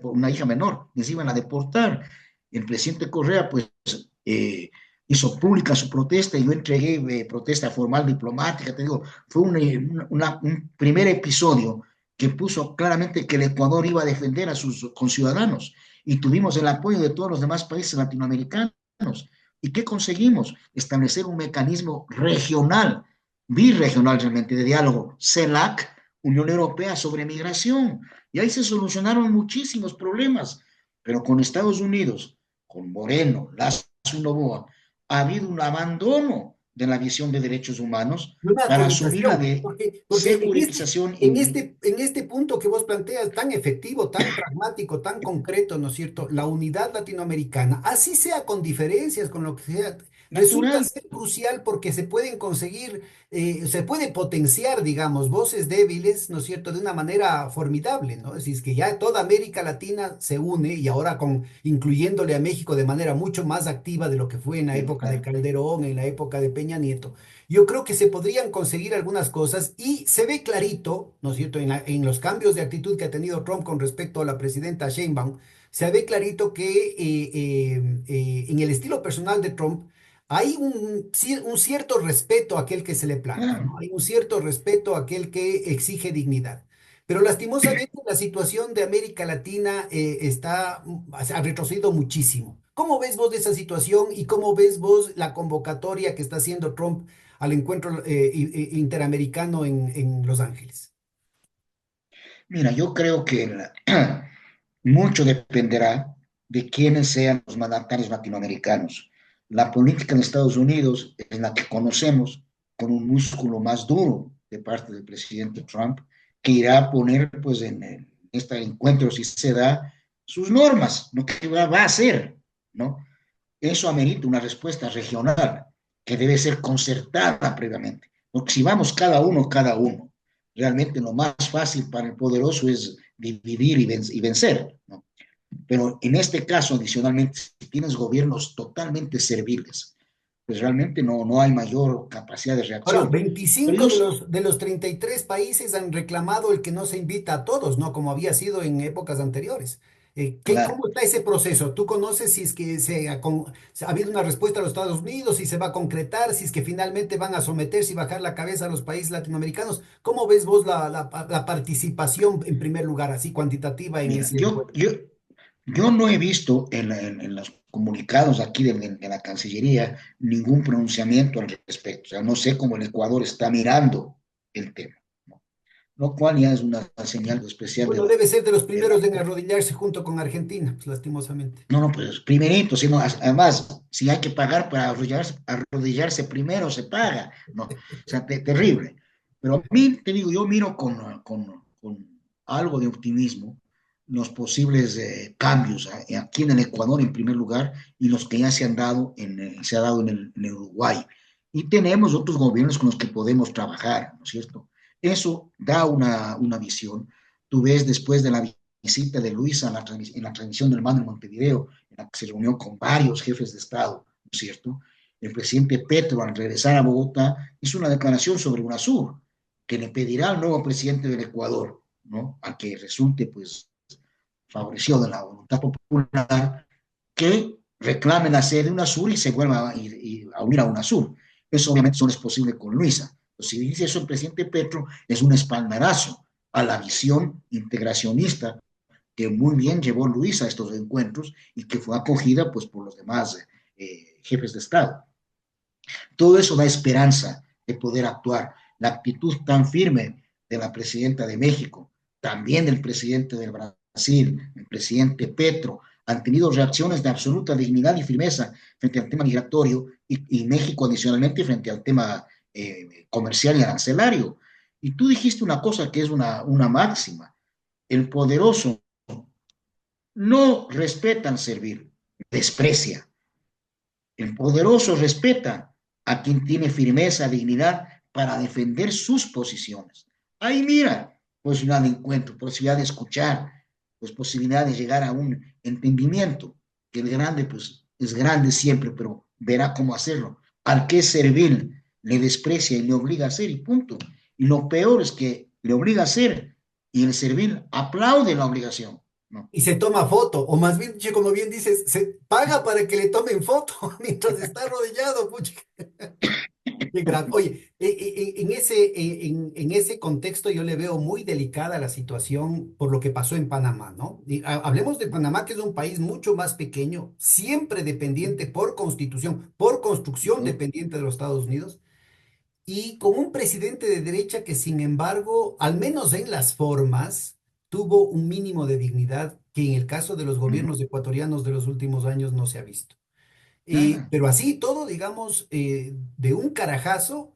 una hija menor, ni se iban a deportar. El presidente Correa, pues, hizo pública su protesta y yo entregué protesta formal diplomática, te digo, fue un primer episodio que puso claramente que el Ecuador iba a defender a sus conciudadanos y tuvimos el apoyo de todos los demás países latinoamericanos. ¿Y qué conseguimos? Establecer un mecanismo regional, birregional realmente, de diálogo, CELAC, Unión Europea sobre migración. Y ahí se solucionaron muchísimos problemas. Pero con Estados Unidos, con Moreno, Lazo Novoa, ha habido un abandono de la visión de derechos humanos Una para asumir la atomización, de porque securitización. en este punto que vos planteas, tan efectivo, tan pragmático, tan concreto, ¿no es cierto? La unidad latinoamericana, así sea con diferencias, con lo que sea, resulta Natural. ser crucial porque se pueden conseguir, se puede potenciar, digamos, voces débiles, ¿no es cierto?, de una manera formidable, ¿no? Es decir, es que ya toda América Latina se une y ahora incluyéndole a México de manera mucho más activa de lo que fue en la Sí, época de claro. Calderón, en la época de Peña Nieto. Yo creo que se podrían conseguir algunas cosas y se ve clarito, ¿no es cierto?, en los cambios de actitud que ha tenido Trump con respecto a la presidenta Sheinbaum, se ve clarito que en el estilo personal de Trump hay un cierto respeto a aquel que se le planta, ¿no? Claro. Hay un cierto respeto a aquel que exige dignidad. Pero lastimosamente la situación de América Latina ha retrocedido muchísimo. ¿Cómo ves vos de esa situación y cómo ves vos la convocatoria que está haciendo Trump al encuentro interamericano en Los Ángeles? Mira, yo creo que mucho dependerá de quiénes sean los mandatarios latinoamericanos. La política en Estados Unidos, en la que conocemos, con un músculo más duro de parte del presidente Trump, que irá a poner pues, en este encuentro, si se da, sus normas, lo que va a hacer, ¿no? Eso amerita una respuesta regional que debe ser concertada previamente. Porque si vamos cada uno, realmente lo más fácil para el poderoso es dividir y vencer, ¿no? Pero en este caso, adicionalmente, si tienes gobiernos totalmente serviles, pues realmente no hay mayor capacidad de Ahora, reacción. Pero 25 yo, de los 33 países han reclamado el que no se invita a todos, ¿no? Como había sido en épocas anteriores. claro, ¿Cómo está ese proceso? ¿Tú conoces si es que se ha habido una respuesta a los Estados Unidos, si se va a concretar, si es que finalmente van a someterse y bajar la cabeza a los países latinoamericanos? ¿Cómo ves vos la participación en primer lugar, así cuantitativa en mira, ese encuentro? yo no he visto en los comunicados aquí de la Cancillería ningún pronunciamiento al respecto. O sea, no sé cómo el Ecuador está mirando el tema, ¿no? Lo cual ya es una señal especial Bueno, debe ser de los de la. primeros en arrodillarse junto con Argentina, pues, lastimosamente. No, no, pues primerito, sino, además, si hay que pagar para arrodillarse primero, se paga, ¿no? O sea, terrible. Pero a mí, te digo, yo miro con algo de optimismo los posibles cambios aquí en el Ecuador en primer lugar y los que ya se ha dado en el Uruguay. Y tenemos otros gobiernos con los que podemos trabajar, ¿no es cierto? Eso da una visión. Tú ves después de la visita de Luisa en la transmisión del mando en Montevideo, en la que se reunió con varios jefes de Estado, ¿no es cierto? El presidente Petro, al regresar a Bogotá, hizo una declaración sobre UNASUR, que le pedirá al nuevo presidente del Ecuador, ¿no? A que resulte, pues, favorecido de la voluntad popular, que reclame la sede de UNASUR y se vuelva a unir a UNASUR. Eso obviamente solo es posible con Luisa. Si dice eso el presidente Petro, es un espaldarazo a la visión integracionista que muy bien llevó Luisa a estos encuentros y que fue acogida pues, por los demás jefes de Estado. Todo eso da esperanza de poder actuar. La actitud tan firme de la presidenta de México, también del presidente del Brasil, el presidente Petro, han tenido reacciones de absoluta dignidad y firmeza frente al tema migratorio y México adicionalmente frente al tema comercial y arancelario. Y tú dijiste una cosa que es una máxima. El poderoso no respeta al servil, desprecia. El poderoso respeta a quien tiene firmeza, dignidad para defender sus posiciones. Ahí mira, posibilidad de encuentro, posibilidad de escuchar, pues posibilidad de llegar a un entendimiento, que el grande pues es grande siempre, pero verá cómo hacerlo. Al que es servil le desprecia y le obliga a hacer y punto. Y lo peor es que le obliga a hacer y el servil aplaude la obligación. ¿No? Y se toma foto, o más bien, che, como bien dices, se paga para que le tomen foto mientras está arrodillado, pucha. Qué grave. Oye, en ese contexto yo le veo muy delicada la situación por lo que pasó en Panamá, ¿no? Y hablemos de Panamá, que es un país mucho más pequeño, siempre dependiente por constitución, por construcción dependiente de los Estados Unidos, y con un presidente de derecha que, sin embargo, al menos en las formas, tuvo un mínimo de dignidad que en el caso de los gobiernos ecuatorianos de los últimos años no se ha visto. Nada. Pero así todo, digamos, de un carajazo,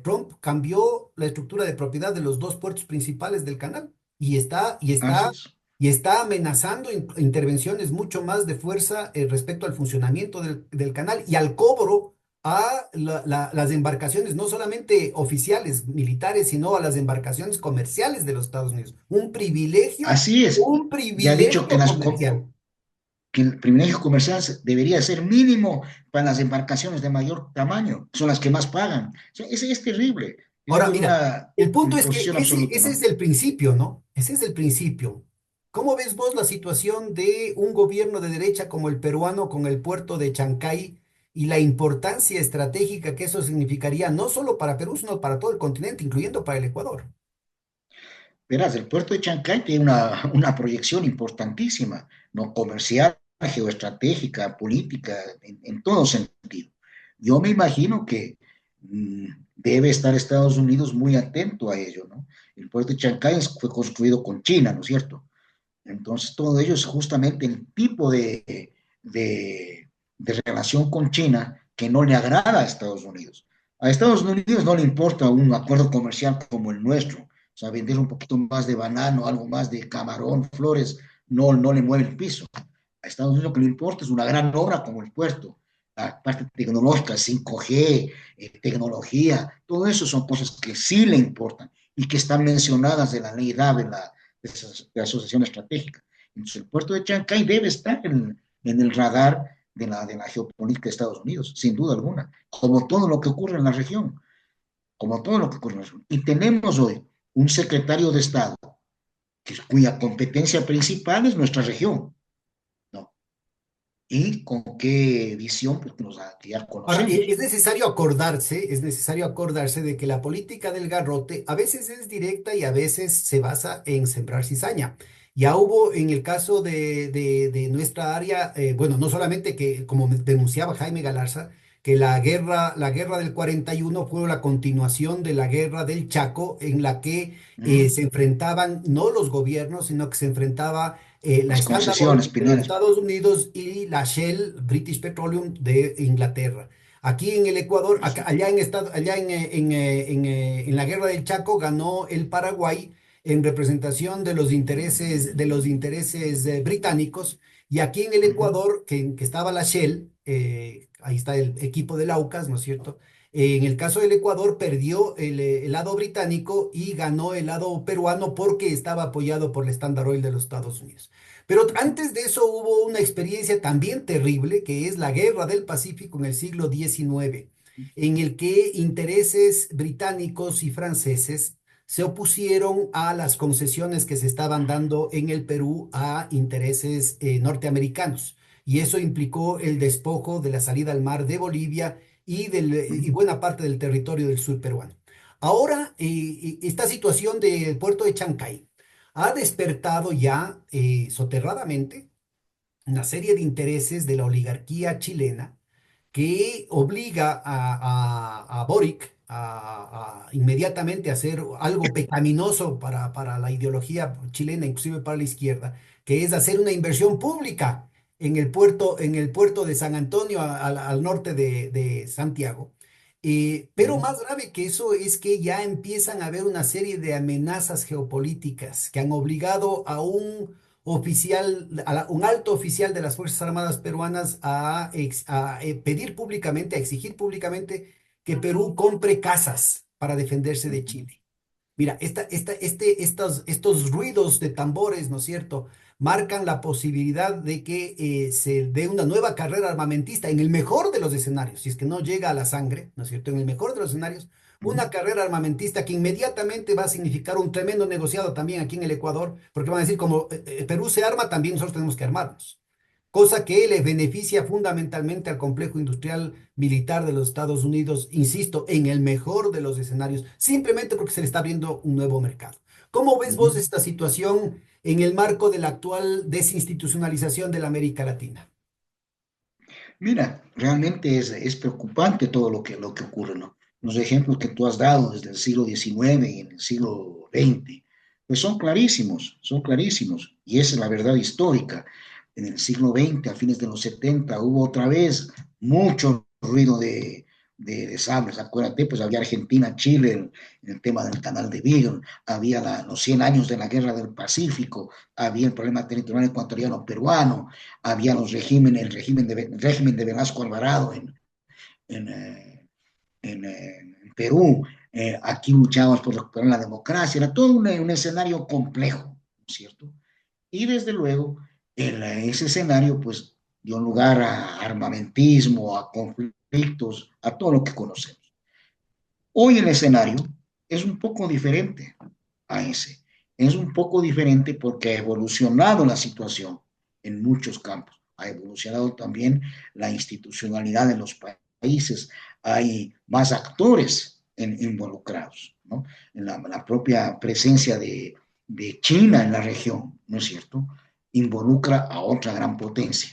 Trump cambió la estructura de propiedad de los dos puertos principales del canal y Así es. está amenazando intervenciones mucho más de fuerza respecto al funcionamiento del canal y al cobro a las embarcaciones, no solamente oficiales, militares, sino a las embarcaciones comerciales de los Estados Unidos. Así es. Un Ya ha dicho privilegio comercial. que el privilegio comercial debería ser mínimo para las embarcaciones de mayor tamaño, son las que más pagan. O sea, es terrible, es Ahora, de mira, una el punto es que imposición absoluta, ese es ¿no? el principio, ¿no? Ese es el principio. ¿Cómo ves vos la situación de un gobierno de derecha como el peruano con el puerto de Chancay y la importancia estratégica que eso significaría no solo para Perú, sino para todo el continente, incluyendo para el Ecuador? Verás, el puerto de Chancay tiene una proyección importantísima, ¿no? Comercial, geoestratégica, política, en todo sentido. Yo me imagino que debe estar Estados Unidos muy atento a ello, ¿no? El puerto de Chancay fue construido con China, ¿no es cierto? Entonces, todo ello es justamente el tipo de relación con China que no le agrada a Estados Unidos. A Estados Unidos no le importa un acuerdo comercial como el nuestro, o sea, vender un poquito más de banano, algo más de camarón, flores, no le mueve el piso. A Estados Unidos lo que le importa es una gran obra como el puerto, la parte tecnológica, 5G, tecnología, todo eso son cosas que sí le importan y que están mencionadas de la ley DAVE, de asociación estratégica. Entonces, el puerto de Chancay debe estar en el radar de la geopolítica de Estados Unidos, sin duda alguna, como todo lo que ocurre en la región, como todo lo que ocurre en la región. Y tenemos hoy un secretario de Estado cuya competencia principal es nuestra región, ¿no? Y con qué visión, pues, que ya Ahora, conocemos. es necesario acordarse de que la política del garrote a veces es directa y a veces se basa en sembrar cizaña. Ya hubo en el caso de nuestra área, bueno, no solamente que, como denunciaba Jaime Galarza, que la guerra del 41 fue la continuación de la guerra del Chaco, en la que se enfrentaban no los gobiernos, sino que se enfrentaba la Las Standard concesiones, Oil de los opiniones. Estados Unidos y la Shell, British Petroleum de Inglaterra. Aquí en el Ecuador, allá en la Guerra del Chaco ganó el Paraguay en representación de los intereses británicos, y aquí en el Ecuador, que estaba la Shell, ahí está el equipo del AUCAS, ¿no es cierto? En el caso del Ecuador perdió el lado británico y ganó el lado peruano porque estaba apoyado por el Standard Oil de los Estados Unidos. Pero antes de eso hubo una experiencia también terrible, que es la Guerra del Pacífico en el siglo XIX, en el que intereses británicos y franceses se opusieron a las concesiones que se estaban dando en el Perú a intereses norteamericanos. Y eso implicó el despojo de la salida al mar de Bolivia y buena parte del territorio del sur peruano. Ahora, esta situación del puerto de Chancay ha despertado ya soterradamente una serie de intereses de la oligarquía chilena que obliga a Boric a inmediatamente hacer algo pecaminoso para la ideología chilena, inclusive para la izquierda, que es hacer una inversión pública en el puerto de San Antonio, al norte de Santiago. Pero Ujú, más grave que eso es que ya empiezan a haber una serie de amenazas geopolíticas que han obligado a un oficial, un alto oficial de las Fuerzas Armadas peruanas a pedir públicamente, a exigir públicamente que Perú compre casas para defenderse de ujú, Chile. Mira, estos ruidos de tambores, ¿no es cierto?, marcan la posibilidad de que se dé una nueva carrera armamentista en el mejor de los escenarios, si es que no llega a la sangre, ¿no es cierto?, en el mejor de los escenarios, ujú. una carrera armamentista que inmediatamente va a significar un tremendo negociado también aquí en el Ecuador, porque van a decir, como Perú se arma, también nosotros tenemos que armarnos, cosa que le beneficia fundamentalmente al complejo industrial militar de los Estados Unidos, insisto, en el mejor de los escenarios, simplemente porque se le está abriendo un nuevo mercado. ¿Cómo ves vos Ujú. esta situación en el marco de la actual desinstitucionalización de la América Latina? Mira, realmente es preocupante todo lo que ocurre, ¿no? Los ejemplos que tú has dado desde el siglo XIX y en el siglo XX, pues son clarísimos, y esa es la verdad histórica. En el siglo XX, a fines de los 70, hubo otra vez mucho ruido de sables. Acuérdate, pues había Argentina, Chile, el tema del canal de Beagle, había los 100 años de la Guerra del Pacífico, había el problema territorial ecuatoriano peruano, había el régimen de Velasco Alvarado en, en Perú, aquí luchábamos por recuperar la democracia, era todo un escenario complejo, ¿no es cierto? Y desde luego, ese escenario pues dio lugar a armamentismo, a conflictos, a todo lo que conocemos. Hoy el escenario es un poco diferente a ese. Es un poco diferente porque ha evolucionado la situación en muchos campos. Ha evolucionado también la institucionalidad de los países. Hay más actores involucrados, ¿no? En la propia presencia de China en la región, ¿no es cierto? Involucra a otra gran potencia.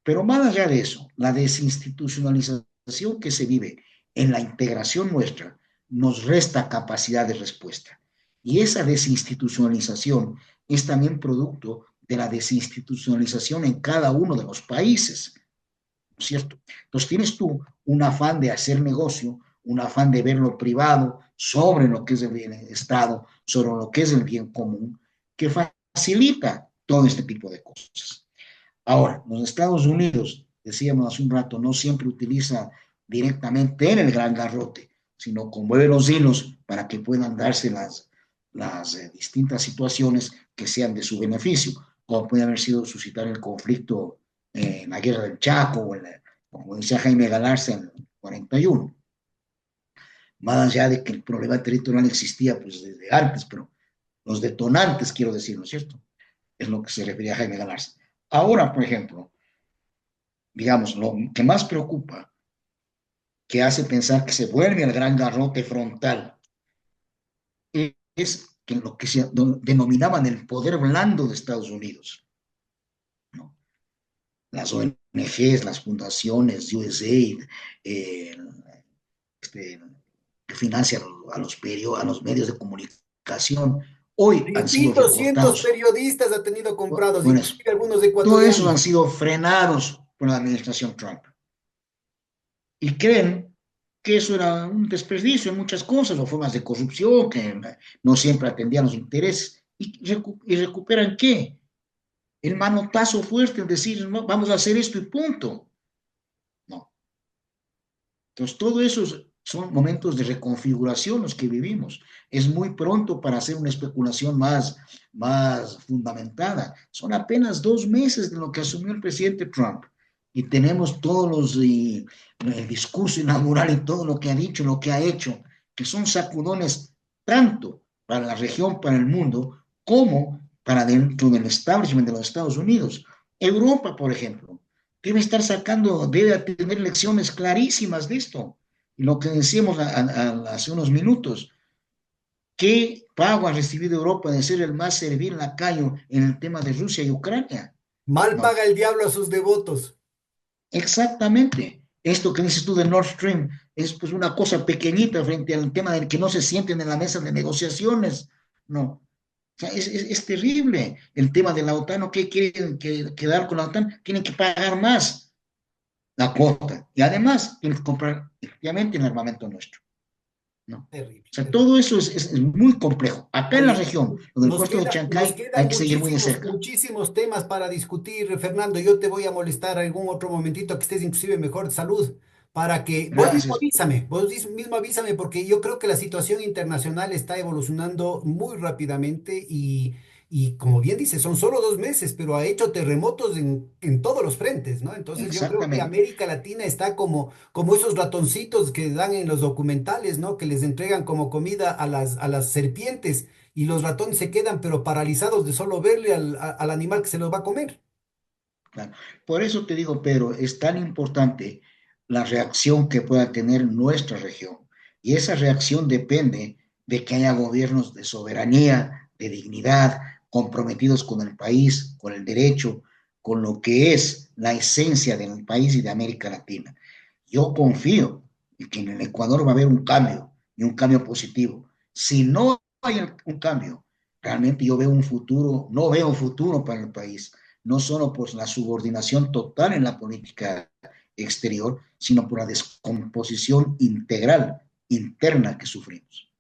Pero más allá de eso, la desinstitucionalización que se vive en la integración nuestra nos resta capacidad de respuesta. Y esa desinstitucionalización es también producto de la desinstitucionalización en cada uno de los países, ¿no es cierto? Entonces tienes tú un afán de hacer negocio, un afán de ver lo privado sobre lo que es el bien del Estado, sobre lo que es el bien común, que facilita todo este tipo de cosas. Ahora, los Estados Unidos, decíamos hace un rato, no siempre utiliza directamente en el gran garrote, sino conmueve los hilos para que puedan darse las distintas situaciones que sean de su beneficio, como puede haber sido suscitar el conflicto en la guerra del Chaco, como decía Jaime Galarza en el 41, más allá de que el problema territorial existía pues desde antes, pero los detonantes, quiero decir, ¿no es cierto? Es lo que se refería a Jaime Galarza. Ahora, por ejemplo, digamos, lo que más preocupa, que hace pensar que se vuelve al gran garrote frontal, es que lo que se denominaban el poder blando de Estados Unidos, ¿no? Las ONGs, las fundaciones, USAID, eh, este, que financian a los medios de comunicación, hoy han sido Distintos cientos recortados. periodistas ha tenido comprados, Por eso, inclusive algunos todos esos ecuatorianos. han sido frenados por la administración Trump. Y creen que eso era un desperdicio en muchas cosas o formas de corrupción que no siempre atendían los intereses. ¿Y recuperan qué? El manotazo fuerte, el decir, no, vamos a hacer esto y punto. No. Entonces, todo eso son momentos de reconfiguración los que vivimos. Es muy pronto para hacer una especulación más fundamentada. Son apenas 2 meses de lo que asumió el presidente Trump. Y tenemos todos el discurso inaugural y todo lo que ha dicho, lo que ha hecho, que son sacudones tanto para la región, para el mundo, como para dentro del establishment de los Estados Unidos. Europa, por ejemplo. debe tener lecciones clarísimas de esto. Y lo que decíamos hace unos minutos, ¿qué pago ha recibido Europa de ser el más servil lacayo en el tema de Rusia y Ucrania? Mal No, paga el diablo a sus devotos. exactamente. Esto que dices tú de Nord Stream es pues una cosa pequeñita frente al tema de que no se sienten en la mesa de negociaciones. No, o sea, es terrible el tema de la OTAN. ¿No? ¿Qué quieren quedar con la OTAN? Tienen que pagar más la cuota y además tienen que comprar efectivamente el armamento nuestro. ¿No? Terrible, O sea, terrible. todo eso es muy complejo. Acá en la Oye, región, lo del puesto de nos Chancay, hay quedan que seguir muy de muchísimos, cerca. muchísimos temas para discutir, Fernando. Yo te voy a molestar algún otro momentito que estés inclusive mejor de salud, para que Gracias. vos mismo avísame, porque yo creo que la situación internacional está evolucionando muy rápidamente y como bien dices, son solo 2 meses, pero ha hecho terremotos en todos los frentes, ¿no? Entonces yo creo que Exactamente. América Latina está como esos ratoncitos que dan en los documentales, ¿no? Que les entregan como comida a las serpientes y los ratones se quedan pero paralizados de solo verle al animal que se los va a comer. Claro. Por eso te digo, Pedro, es tan importante la reacción que pueda tener nuestra región. Y esa reacción depende de que haya gobiernos de soberanía, de dignidad, comprometidos con el país, con el derecho, con lo que es la esencia del país y de América Latina. Yo confío en que en el Ecuador va a haber un cambio y un cambio positivo. Si no hay un cambio, realmente yo veo un futuro, no veo futuro para el país, no solo por la subordinación total en la política exterior, sino por la descomposición integral interna que sufrimos.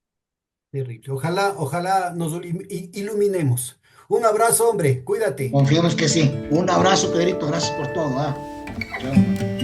Terrible. Ojalá nos iluminemos. Un abrazo, hombre. Cuídate. Confiemos que sí. Un abrazo, Pedrito. Gracias por todo. Chao.